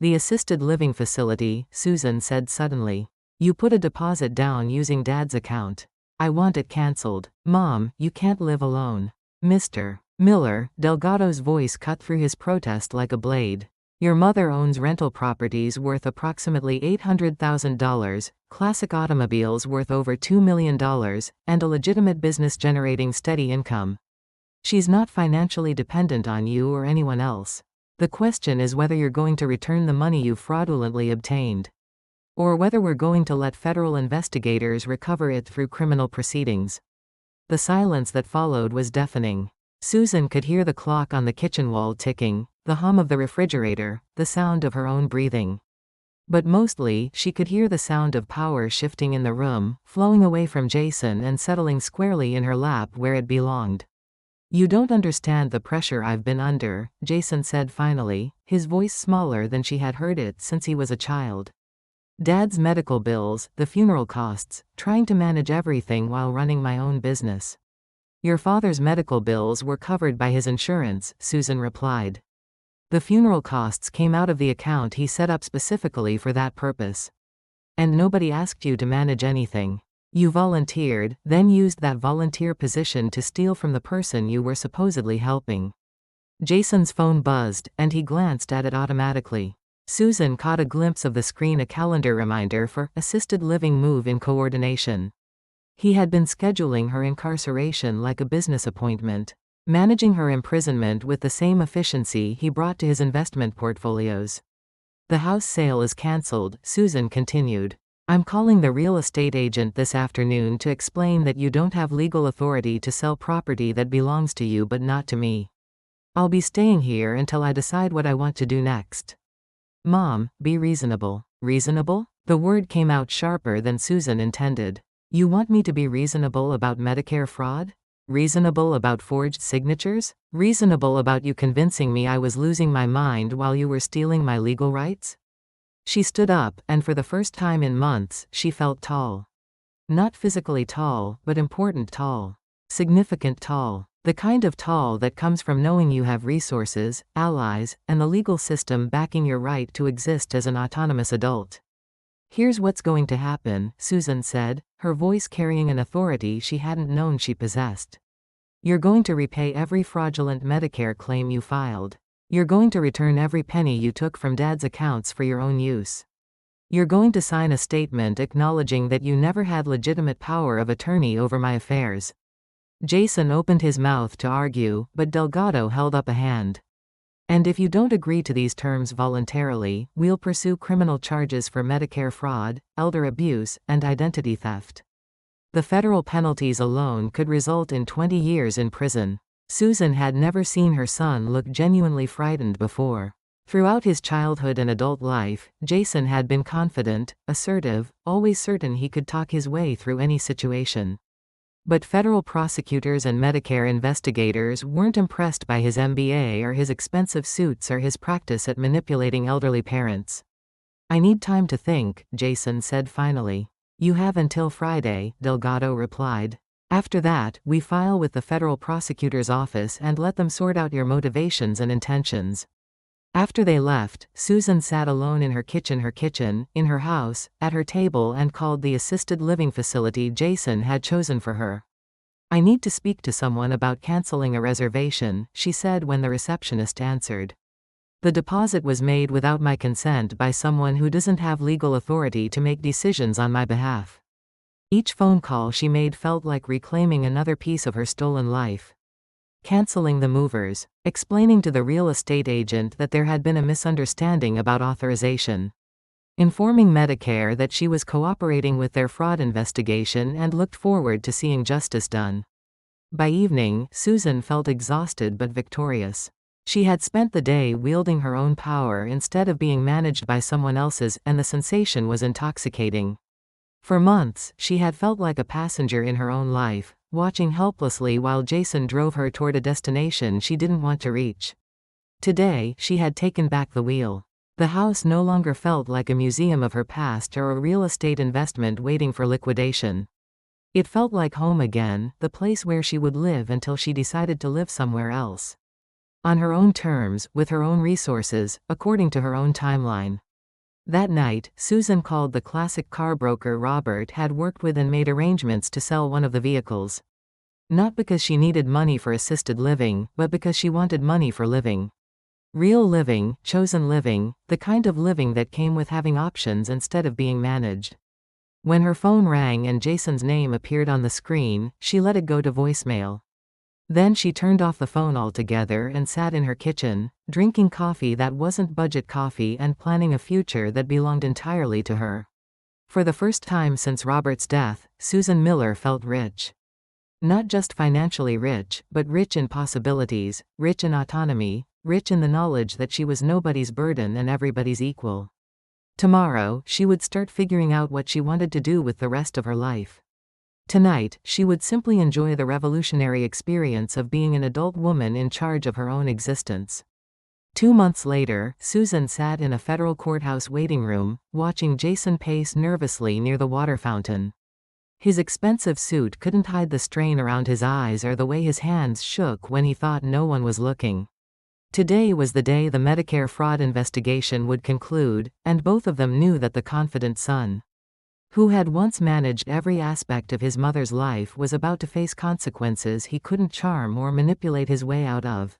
The assisted living facility, Susan said suddenly. You put a deposit down using Dad's account. I want it cancelled. Mom, you can't live alone. Mr. Miller, Delgado's voice cut through his protest like a blade. Your mother owns rental properties worth approximately $800,000, classic automobiles worth over $2 million, and a legitimate business generating steady income. She's not financially dependent on you or anyone else. The question is whether you're going to return the money you fraudulently obtained. Or whether we're going to let federal investigators recover it through criminal proceedings. The silence that followed was deafening. Susan could hear the clock on the kitchen wall ticking, the hum of the refrigerator, the sound of her own breathing. But mostly, she could hear the sound of power shifting in the room, flowing away from Jason and settling squarely in her lap where it belonged. You don't understand the pressure I've been under, Jason said finally, his voice smaller than she had heard it since he was a child. Dad's medical bills, the funeral costs, trying to manage everything while running my own business. Your father's medical bills were covered by his insurance, Susan replied. The funeral costs came out of the account he set up specifically for that purpose. And nobody asked you to manage anything. You volunteered, then used that volunteer position to steal from the person you were supposedly helping. Jason's phone buzzed, and he glanced at it automatically. Susan caught a glimpse of the screen, a calendar reminder for assisted living move-in coordination. He had been scheduling her incarceration like a business appointment, managing her imprisonment with the same efficiency he brought to his investment portfolios. The house sale is cancelled, Susan continued. I'm calling the real estate agent this afternoon to explain that you don't have legal authority to sell property that belongs to you but not to me. I'll be staying here until I decide what I want to do next. Mom, be reasonable. Reasonable? The word came out sharper than Susan intended. You want me to be reasonable about Medicare fraud? Reasonable about forged signatures? Reasonable about you convincing me I was losing my mind while you were stealing my legal rights? She stood up, and for the first time in months, she felt tall. Not physically tall, but important tall. Significant tall. The kind of tall that comes from knowing you have resources, allies, and the legal system backing your right to exist as an autonomous adult. Here's what's going to happen, Susan said, her voice carrying an authority she hadn't known she possessed. You're going to repay every fraudulent Medicare claim you filed. You're going to return every penny you took from Dad's accounts for your own use. You're going to sign a statement acknowledging that you never had legitimate power of attorney over my affairs. Jason opened his mouth to argue, but Delgado held up a hand. And if you don't agree to these terms voluntarily, we'll pursue criminal charges for Medicare fraud, elder abuse, and identity theft. The federal penalties alone could result in 20 years in prison. Susan had never seen her son look genuinely frightened before. Throughout his childhood and adult life, Jason had been confident, assertive, always certain he could talk his way through any situation. But federal prosecutors and Medicare investigators weren't impressed by his MBA or his expensive suits or his practice at manipulating elderly parents. I need time to think, Jason said finally. You have until Friday, Delgado replied. After that, we file with the federal prosecutor's office and let them sort out your motivations and intentions. After they left, Susan sat alone in her kitchen, in her house, at her table and called the assisted living facility Jason had chosen for her. I need to speak to someone about canceling a reservation, she said when the receptionist answered. The deposit was made without my consent by someone who doesn't have legal authority to make decisions on my behalf. Each phone call she made felt like reclaiming another piece of her stolen life. Canceling the movers, explaining to the real estate agent that there had been a misunderstanding about authorization. Informing Medicare that she was cooperating with their fraud investigation and looked forward to seeing justice done. By evening, Susan felt exhausted but victorious. She had spent the day wielding her own power instead of being managed by someone else's, and the sensation was intoxicating. For months, she had felt like a passenger in her own life, watching helplessly while Jason drove her toward a destination she didn't want to reach. Today, she had taken back the wheel. The house no longer felt like a museum of her past or a real estate investment waiting for liquidation. It felt like home again, the place where she would live until she decided to live somewhere else. On her own terms, with her own resources, according to her own timeline. That night, Susan called the classic car broker Robert had worked with and made arrangements to sell one of the vehicles. Not because she needed money for assisted living, but because she wanted money for living. Real living, chosen living, the kind of living that came with having options instead of being managed. When her phone rang and Jason's name appeared on the screen, she let it go to voicemail. Then she turned off the phone altogether and sat in her kitchen, drinking coffee that wasn't budget coffee and planning a future that belonged entirely to her. For the first time since Robert's death, Susan Miller felt rich. Not just financially rich, but rich in possibilities, rich in autonomy, rich in the knowledge that she was nobody's burden and everybody's equal. Tomorrow, she would start figuring out what she wanted to do with the rest of her life. Tonight, she would simply enjoy the revolutionary experience of being an adult woman in charge of her own existence. 2 months later, Susan sat in a federal courthouse waiting room, watching Jason pace nervously near the water fountain. His expensive suit couldn't hide the strain around his eyes or the way his hands shook when he thought no one was looking. Today was the day the Medicare fraud investigation would conclude, and both of them knew that the confident son, who had once managed every aspect of his mother's life, was about to face consequences he couldn't charm or manipulate his way out of.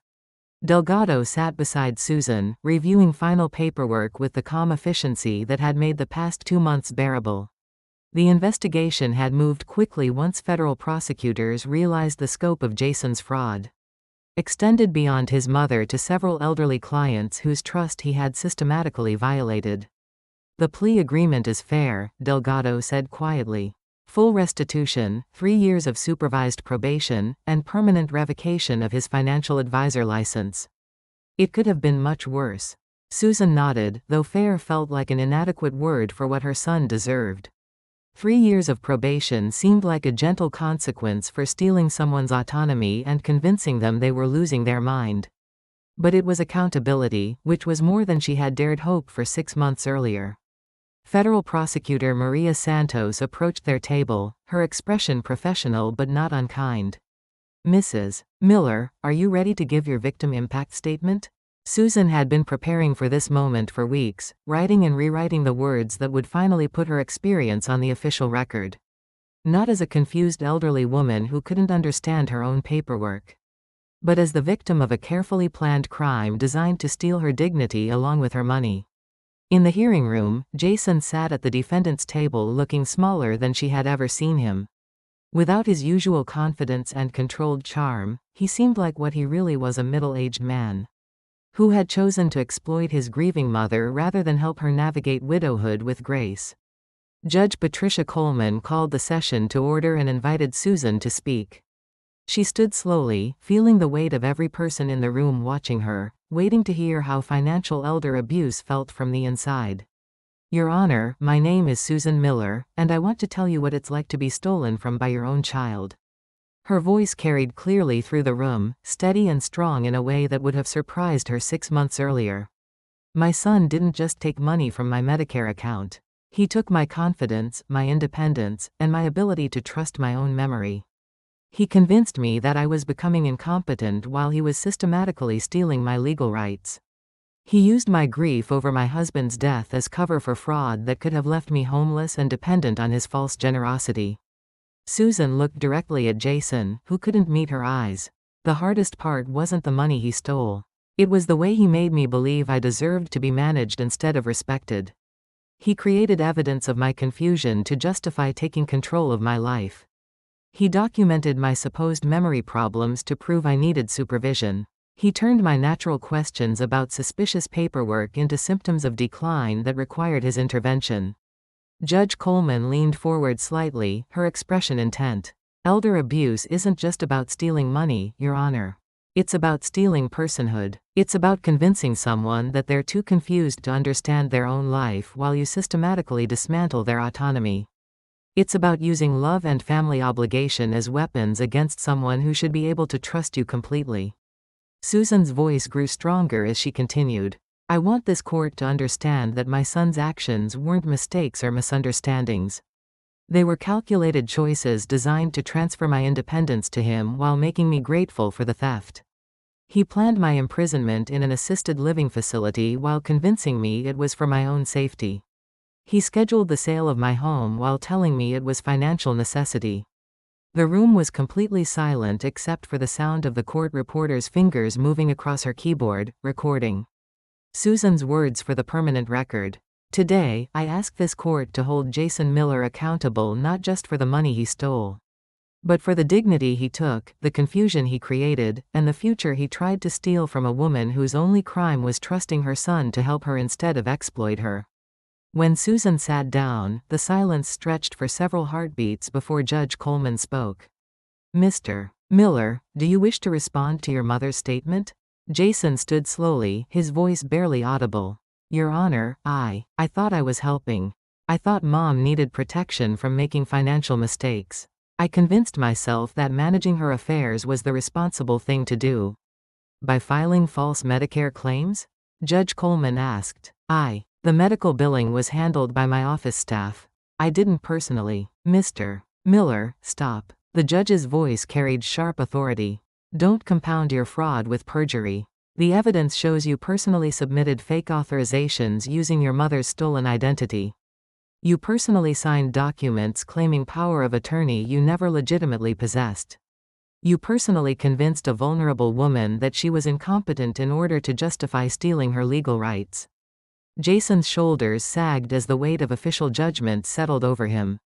Delgado sat beside Susan, reviewing final paperwork with the calm efficiency that had made the past 2 months bearable. The investigation had moved quickly once federal prosecutors realized the scope of Jason's fraud. Extended beyond his mother to several elderly clients whose trust he had systematically violated. The plea agreement is fair, Delgado said quietly. Full restitution, 3 years of supervised probation, and permanent revocation of his financial advisor license. It could have been much worse. Susan nodded, though fair felt like an inadequate word for what her son deserved. 3 years of probation seemed like a gentle consequence for stealing someone's autonomy and convincing them they were losing their mind. But it was accountability, which was more than she had dared hope for 6 months earlier. Federal prosecutor Maria Santos approached their table, her expression professional but not unkind. "Mrs. Miller, are you ready to give your victim impact statement?" Susan had been preparing for this moment for weeks, writing and rewriting the words that would finally put her experience on the official record. Not as a confused elderly woman who couldn't understand her own paperwork, but as the victim of a carefully planned crime designed to steal her dignity along with her money. In the hearing room, Jason sat at the defendant's table looking smaller than she had ever seen him. Without his usual confidence and controlled charm, he seemed like what he really was, a middle-aged man who had chosen to exploit his grieving mother rather than help her navigate widowhood with grace. Judge Patricia Coleman called the session to order and invited Susan to speak. She stood slowly, feeling the weight of every person in the room watching her, waiting to hear how financial elder abuse felt from the inside. "Your Honor, my name is Susan Miller, and I want to tell you what it's like to be stolen from by your own child." Her voice carried clearly through the room, steady and strong in a way that would have surprised her 6 months earlier. "My son didn't just take money from my Medicare account. He took my confidence, my independence, and my ability to trust my own memory. He convinced me that I was becoming incompetent while he was systematically stealing my legal rights. He used my grief over my husband's death as cover for fraud that could have left me homeless and dependent on his false generosity." Susan looked directly at Jason, who couldn't meet her eyes. "The hardest part wasn't the money he stole. It was the way he made me believe I deserved to be managed instead of respected. He created evidence of my confusion to justify taking control of my life. He documented my supposed memory problems to prove I needed supervision. He turned my natural questions about suspicious paperwork into symptoms of decline that required his intervention." Judge Coleman leaned forward slightly, her expression intent. "Elder abuse isn't just about stealing money, Your Honor. It's about stealing personhood. It's about convincing someone that they're too confused to understand their own life while you systematically dismantle their autonomy. It's about using love and family obligation as weapons against someone who should be able to trust you completely." Susan's voice grew stronger as she continued. "I want this court to understand that my son's actions weren't mistakes or misunderstandings. They were calculated choices designed to transfer my independence to him while making me grateful for the theft. He planned my imprisonment in an assisted living facility while convincing me it was for my own safety. He scheduled the sale of my home while telling me it was financial necessity." The room was completely silent except for the sound of the court reporter's fingers moving across her keyboard, recording. Susan's words for the permanent record. "Today, I ask this court to hold Jason Miller accountable not just for the money he stole, but for the dignity he took, the confusion he created, and the future he tried to steal from a woman whose only crime was trusting her son to help her instead of exploit her." When Susan sat down, the silence stretched for several heartbeats before Judge Coleman spoke. "Mr. Miller, do you wish to respond to your mother's statement?" Jason stood slowly, his voice barely audible. "Your Honor, I thought I was helping. I thought Mom needed protection from making financial mistakes. I convinced myself that managing her affairs was the responsible thing to do." "By filing false Medicare claims?" Judge Coleman asked. The medical billing was handled by my office staff. I didn't personally." "Mr. Miller, stop." The judge's voice carried sharp authority. "Don't compound your fraud with perjury. The evidence shows you personally submitted fake authorizations using your mother's stolen identity. You personally signed documents claiming power of attorney you never legitimately possessed. You personally convinced a vulnerable woman that she was incompetent in order to justify stealing her legal rights." Jason's shoulders sagged as the weight of official judgment settled over him.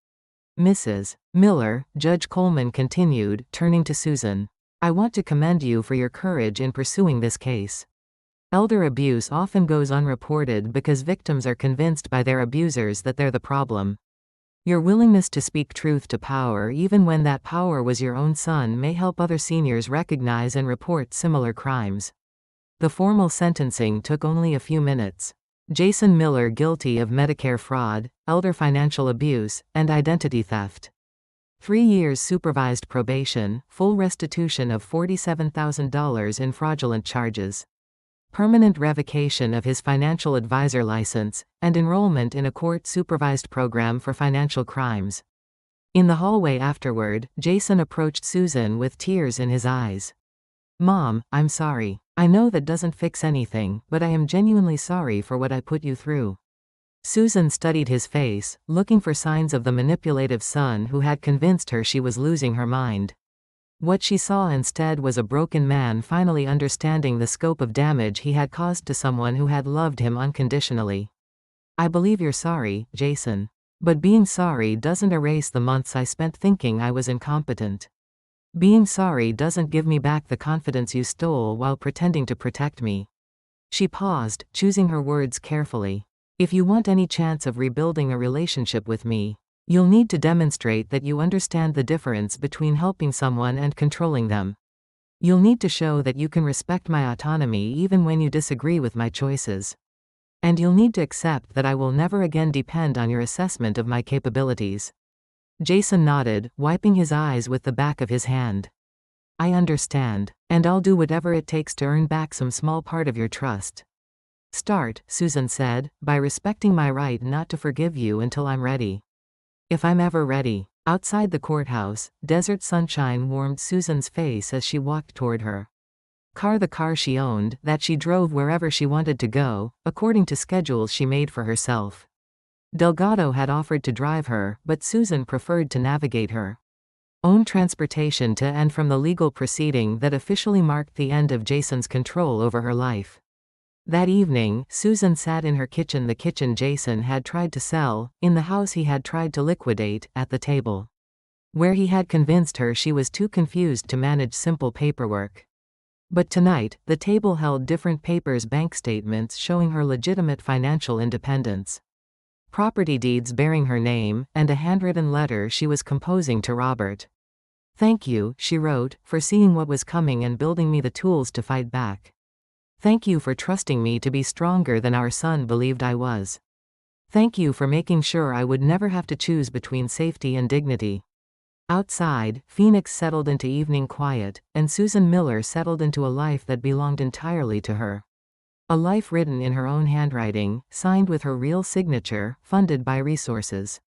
"Mrs. Miller," Judge Coleman continued, turning to Susan, "I want to commend you for your courage in pursuing this case. Elder abuse often goes unreported because victims are convinced by their abusers that they're the problem. Your willingness to speak truth to power even when that power was your own son may help other seniors recognize and report similar crimes." The formal sentencing took only a few minutes. Jason Miller guilty of Medicare fraud, elder financial abuse, and identity theft. 3 years supervised probation, full restitution of $47,000 in fraudulent charges. Permanent revocation of his financial advisor license, and enrollment in a court-supervised program for financial crimes. In the hallway afterward, Jason approached Susan with tears in his eyes. "Mom, I'm sorry. I know that doesn't fix anything, but I am genuinely sorry for what I put you through." Susan studied his face, looking for signs of the manipulative son who had convinced her she was losing her mind. What she saw instead was a broken man finally understanding the scope of damage he had caused to someone who had loved him unconditionally. "I believe you're sorry, Jason. But being sorry doesn't erase the months I spent thinking I was incompetent. Being sorry doesn't give me back the confidence you stole while pretending to protect me." She paused, choosing her words carefully. "If you want any chance of rebuilding a relationship with me, you'll need to demonstrate that you understand the difference between helping someone and controlling them. You'll need to show that you can respect my autonomy even when you disagree with my choices. And you'll need to accept that I will never again depend on your assessment of my capabilities." Jason nodded, wiping his eyes with the back of his hand. "I understand. And I'll do whatever it takes to earn back some small part of your trust." "Start," Susan said, "by respecting my right not to forgive you until I'm ready." "If I'm ever ready." Outside the courthouse, desert sunshine warmed Susan's face as she walked toward her the car she owned, that she drove wherever she wanted to go, according to schedules she made for herself. Delgado had offered to drive her, but Susan preferred to navigate her own transportation to and from the legal proceeding that officially marked the end of Jason's control over her life. That evening, Susan sat in her kitchen, the kitchen Jason had tried to sell, in the house he had tried to liquidate, at the table where he had convinced her she was too confused to manage simple paperwork. But tonight, the table held different papers, bank statements showing her legitimate financial independence, property deeds bearing her name, and a handwritten letter she was composing to Robert. "Thank you," she wrote, "for seeing what was coming and building me the tools to fight back. Thank you for trusting me to be stronger than our son believed I was. Thank you for making sure I would never have to choose between safety and dignity." Outside, Phoenix settled into evening quiet, and Susan Miller settled into a life that belonged entirely to her. A life written in her own handwriting, signed with her real signature, funded by resources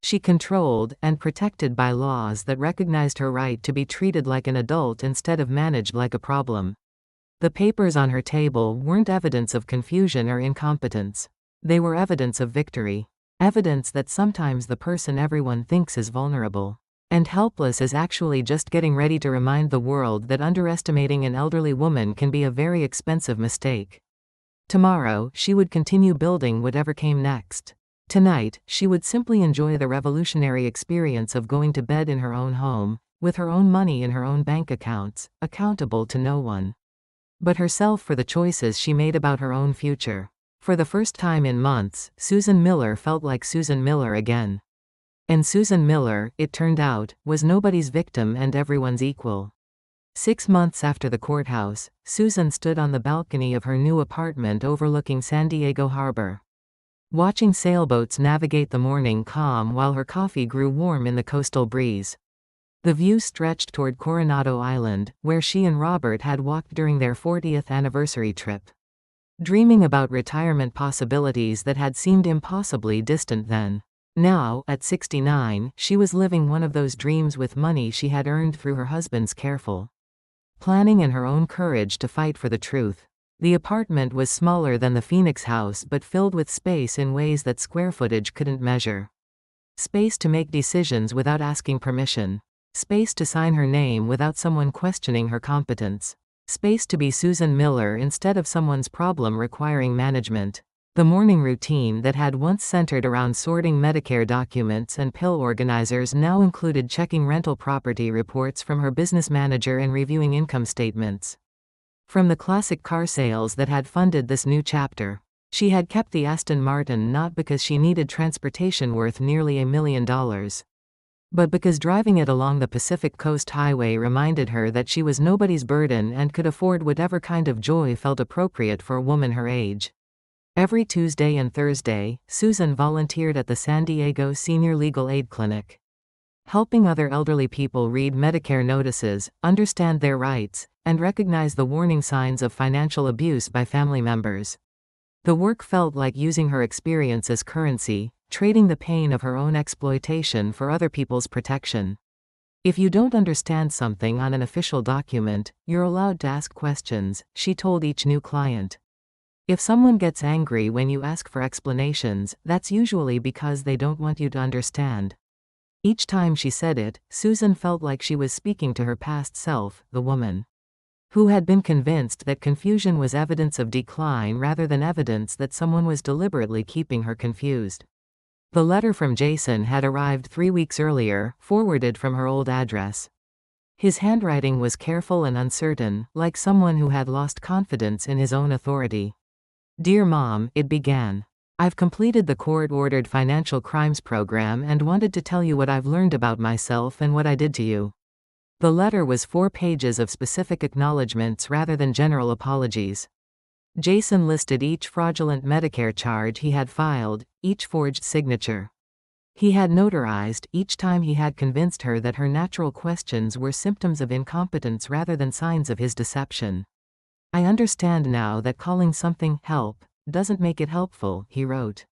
she controlled, and protected by laws that recognized her right to be treated like an adult instead of managed like a problem. The papers on her table weren't evidence of confusion or incompetence. They were evidence of victory. Evidence that sometimes the person everyone thinks is vulnerable and helpless is actually just getting ready to remind the world that underestimating an elderly woman can be a very expensive mistake. Tomorrow, she would continue building whatever came next. Tonight, she would simply enjoy the revolutionary experience of going to bed in her own home, with her own money in her own bank accounts, accountable to no one but herself for the choices she made about her own future. For the first time in months, Susan Miller felt like Susan Miller again. And Susan Miller, it turned out, was nobody's victim and everyone's equal. 6 months after the courthouse, Susan stood on the balcony of her new apartment overlooking San Diego Harbor, watching sailboats navigate the morning calm while her coffee grew warm in the coastal breeze. The view stretched toward Coronado Island, where she and Robert had walked during their 40th anniversary trip, dreaming about retirement possibilities that had seemed impossibly distant then. Now, at 69, she was living one of those dreams with money she had earned through her husband's careful planning and her own courage to fight for the truth. The apartment was smaller than the Phoenix house but filled with space in ways that square footage couldn't measure. Space to make decisions without asking permission. Space to sign her name without someone questioning her competence. Space to be Susan Miller instead of someone's problem requiring management. The morning routine that had once centered around sorting Medicare documents and pill organizers now included checking rental property reports from her business manager and reviewing income statements from the classic car sales that had funded this new chapter. She had kept the Aston Martin not because she needed transportation worth nearly $1 million, but because driving it along the Pacific Coast Highway reminded her that she was nobody's burden and could afford whatever kind of joy felt appropriate for a woman her age. Every Tuesday and Thursday, Susan volunteered at the San Diego Senior Legal Aid Clinic, helping other elderly people read Medicare notices, understand their rights, and recognize the warning signs of financial abuse by family members. The work felt like using her experience as currency, trading the pain of her own exploitation for other people's protection. If you don't understand something on an official document, you're allowed to ask questions, she told each new client. If someone gets angry when you ask for explanations, that's usually because they don't want you to understand. Each time she said it, Susan felt like she was speaking to her past self, the woman who had been convinced that confusion was evidence of decline rather than evidence that someone was deliberately keeping her confused. The letter from Jason had arrived 3 weeks earlier, forwarded from her old address. His handwriting was careful and uncertain, like someone who had lost confidence in his own authority. "Dear Mom," it began. "I've completed the court-ordered financial crimes program and wanted to tell you what I've learned about myself and what I did to you." The letter was 4 pages of specific acknowledgments rather than general apologies. Jason listed each fraudulent Medicare charge he had filed, each forged signature he had notarized, each time he had convinced her that her natural questions were symptoms of incompetence rather than signs of his deception. "I understand now that calling something help doesn't make it helpful," he wrote.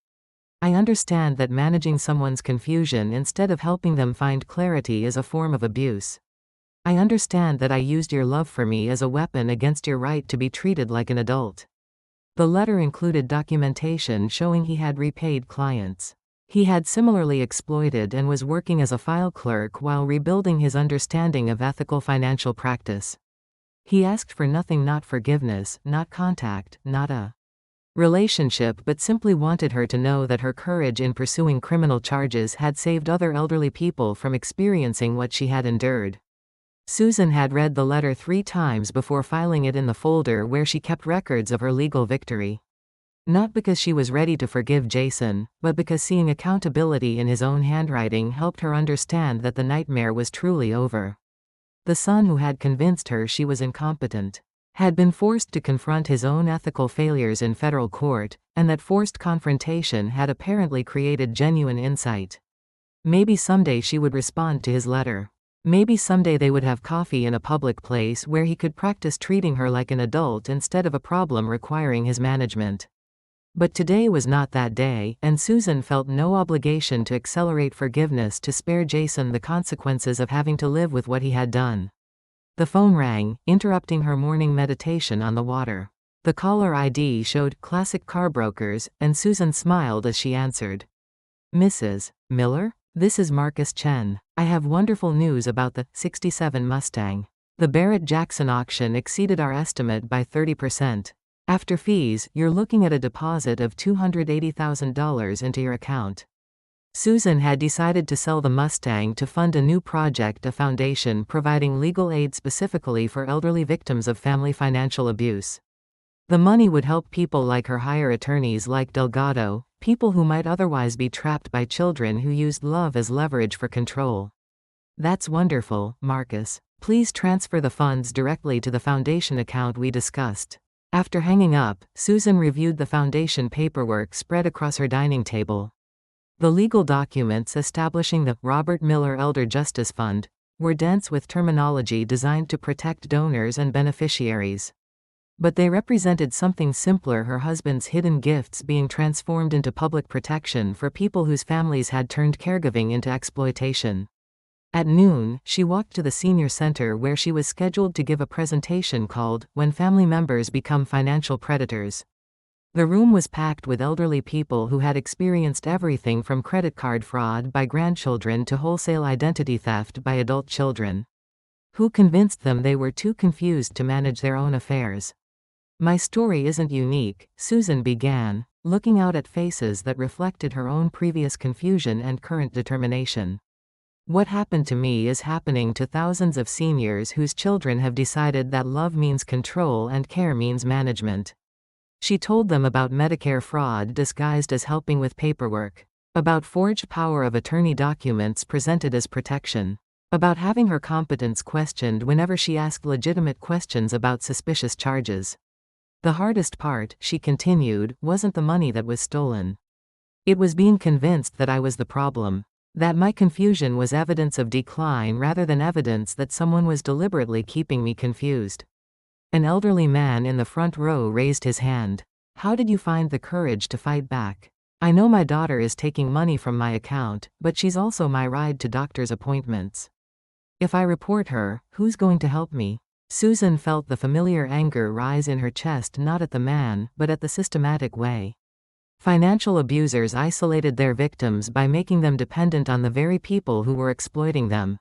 "I understand that managing someone's confusion instead of helping them find clarity is a form of abuse. I understand that I used your love for me as a weapon against your right to be treated like an adult." The letter included documentation showing he had repaid clients he had similarly exploited and was working as a file clerk while rebuilding his understanding of ethical financial practice. He asked for nothing, not forgiveness, not contact, not a relationship, but simply wanted her to know that her courage in pursuing criminal charges had saved other elderly people from experiencing what she had endured. Susan had read the letter 3 times before filing it in the folder where she kept records of her legal victory. Not because she was ready to forgive Jason, but because seeing accountability in his own handwriting helped her understand that the nightmare was truly over. The son who had convinced her she was incompetent had been forced to confront his own ethical failures in federal court, and that forced confrontation had apparently created genuine insight. Maybe someday she would respond to his letter. Maybe someday they would have coffee in a public place where he could practice treating her like an adult instead of a problem requiring his management. But today was not that day, and Susan felt no obligation to accelerate forgiveness to spare Jason the consequences of having to live with what he had done. The phone rang, interrupting her morning meditation on the water. The caller ID showed "Classic Car Brokers," and Susan smiled as she answered. "Mrs. Miller? This is Marcus Chen. I have wonderful news about the '67 Mustang. The Barrett-Jackson auction exceeded our estimate by 30%. After fees, you're looking at a deposit of $280,000 into your account." Susan had decided to sell the Mustang to fund a new project, a foundation providing legal aid specifically for elderly victims of family financial abuse. The money would help people like her hire attorneys like Delgado, people who might otherwise be trapped by children who used love as leverage for control. "That's wonderful, Marcus. Please transfer the funds directly to the foundation account we discussed." After hanging up, Susan reviewed the foundation paperwork spread across her dining table. The legal documents establishing the Robert Miller Elder Justice Fund were dense with terminology designed to protect donors and beneficiaries. But they represented something simpler: her husband's hidden gifts being transformed into public protection for people whose families had turned caregiving into exploitation. At noon, she walked to the senior center where she was scheduled to give a presentation called "When Family Members Become Financial Predators." The room was packed with elderly people who had experienced everything from credit card fraud by grandchildren to wholesale identity theft by adult children, who convinced them they were too confused to manage their own affairs. "My story isn't unique," Susan began, looking out at faces that reflected her own previous confusion and current determination. "What happened to me is happening to thousands of seniors whose children have decided that love means control and care means management." She told them about Medicare fraud disguised as helping with paperwork, about forged power of attorney documents presented as protection, about having her competence questioned whenever she asked legitimate questions about suspicious charges. The hardest part, she continued, wasn't the money that was stolen. It was being convinced that I was the problem. That my confusion was evidence of decline rather than evidence that someone was deliberately keeping me confused. An elderly man in the front row raised his hand. How did you find the courage to fight back? I know my daughter is taking money from my account, but she's also my ride to doctor's appointments. If I report her, who's going to help me? Susan felt the familiar anger rise in her chest, not at the man, but at the systematic way. Financial abusers isolated their victims by making them dependent on the very people who were exploiting them.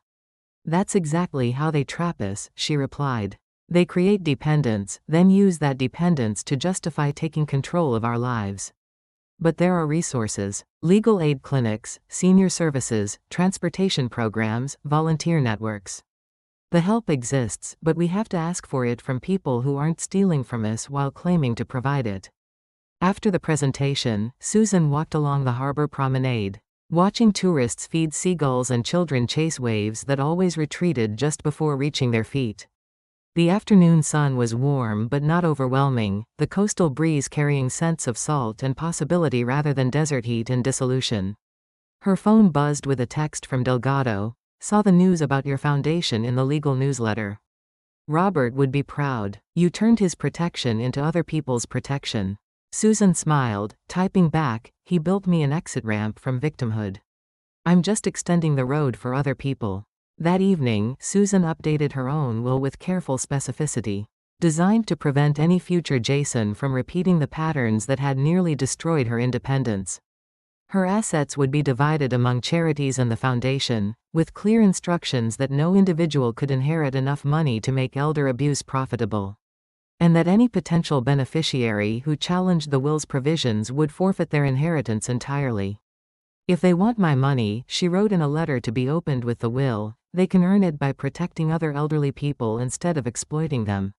That's exactly how they trap us, she replied. They create dependence, then use that dependence to justify taking control of our lives. But there are resources: legal aid clinics, senior services, transportation programs, volunteer networks. The help exists, but we have to ask for it from people who aren't stealing from us while claiming to provide it. After the presentation, Susan walked along the harbor promenade, watching tourists feed seagulls and children chase waves that always retreated just before reaching their feet. The afternoon sun was warm but not overwhelming, the coastal breeze carrying scents of salt and possibility rather than desert heat and dissolution. Her phone buzzed with a text from Delgado. Saw the news about your foundation in the legal newsletter. Robert would be proud. You turned his protection into other people's protection. Susan smiled, typing back, he built me an exit ramp from victimhood. I'm just extending the road for other people. That evening, Susan updated her own will with careful specificity, designed to prevent any future Jason from repeating the patterns that had nearly destroyed her independence. Her assets would be divided among charities and the foundation, with clear instructions that no individual could inherit enough money to make elder abuse profitable. And that any potential beneficiary who challenged the will's provisions would forfeit their inheritance entirely. If they want my money, she wrote in a letter to be opened with the will, they can earn it by protecting other elderly people instead of exploiting them.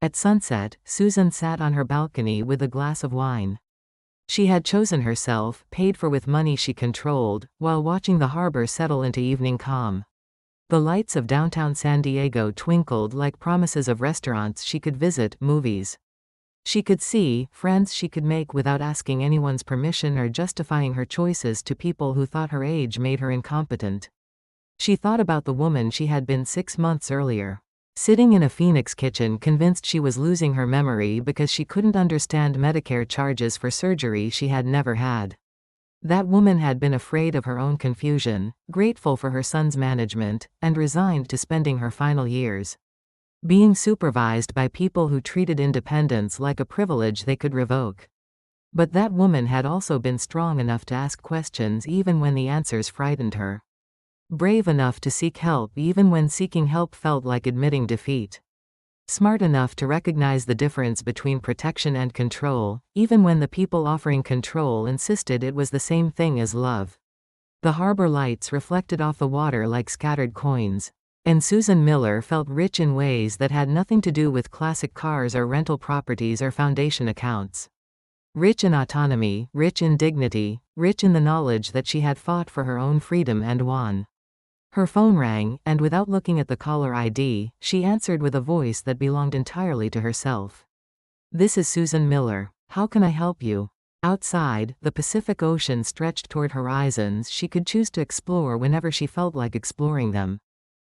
At sunset, Susan sat on her balcony with a glass of wine. She had chosen herself, paid for with money she controlled, while watching the harbor settle into evening calm. The lights of downtown San Diego twinkled like promises of restaurants she could visit, movies she could see, friends she could make without asking anyone's permission or justifying her choices to people who thought her age made her incompetent. She thought about the woman she had been 6 months earlier, sitting in a Phoenix kitchen convinced she was losing her memory because she couldn't understand Medicare charges for surgery she had never had. That woman had been afraid of her own confusion, grateful for her son's management, and resigned to spending her final years being supervised by people who treated independence like a privilege they could revoke. But that woman had also been strong enough to ask questions even when the answers frightened her. Brave enough to seek help even when seeking help felt like admitting defeat. Smart enough to recognize the difference between protection and control, even when the people offering control insisted it was the same thing as love. The harbor lights reflected off the water like scattered coins. And Susan Miller felt rich in ways that had nothing to do with classic cars or rental properties or foundation accounts. Rich in autonomy, rich in dignity, rich in the knowledge that she had fought for her own freedom and won. Her phone rang, and without looking at the caller ID, she answered with a voice that belonged entirely to herself. This is Susan Miller. How can I help you? Outside, the Pacific Ocean stretched toward horizons she could choose to explore whenever she felt like exploring them.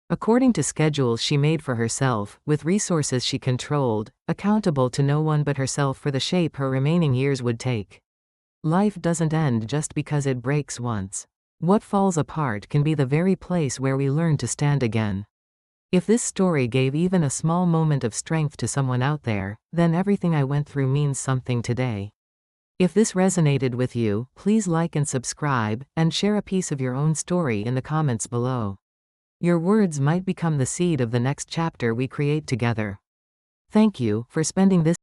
According to schedules she made for herself, with resources she controlled, accountable to no one but herself for the shape her remaining years would take. Life doesn't end just because it breaks once. What falls apart can be the very place where we learn to stand again. If this story gave even a small moment of strength to someone out there, then everything I went through means something today. If this resonated with you, please like and subscribe, and share a piece of your own story in the comments below. Your words might become the seed of the next chapter we create together. Thank you for spending this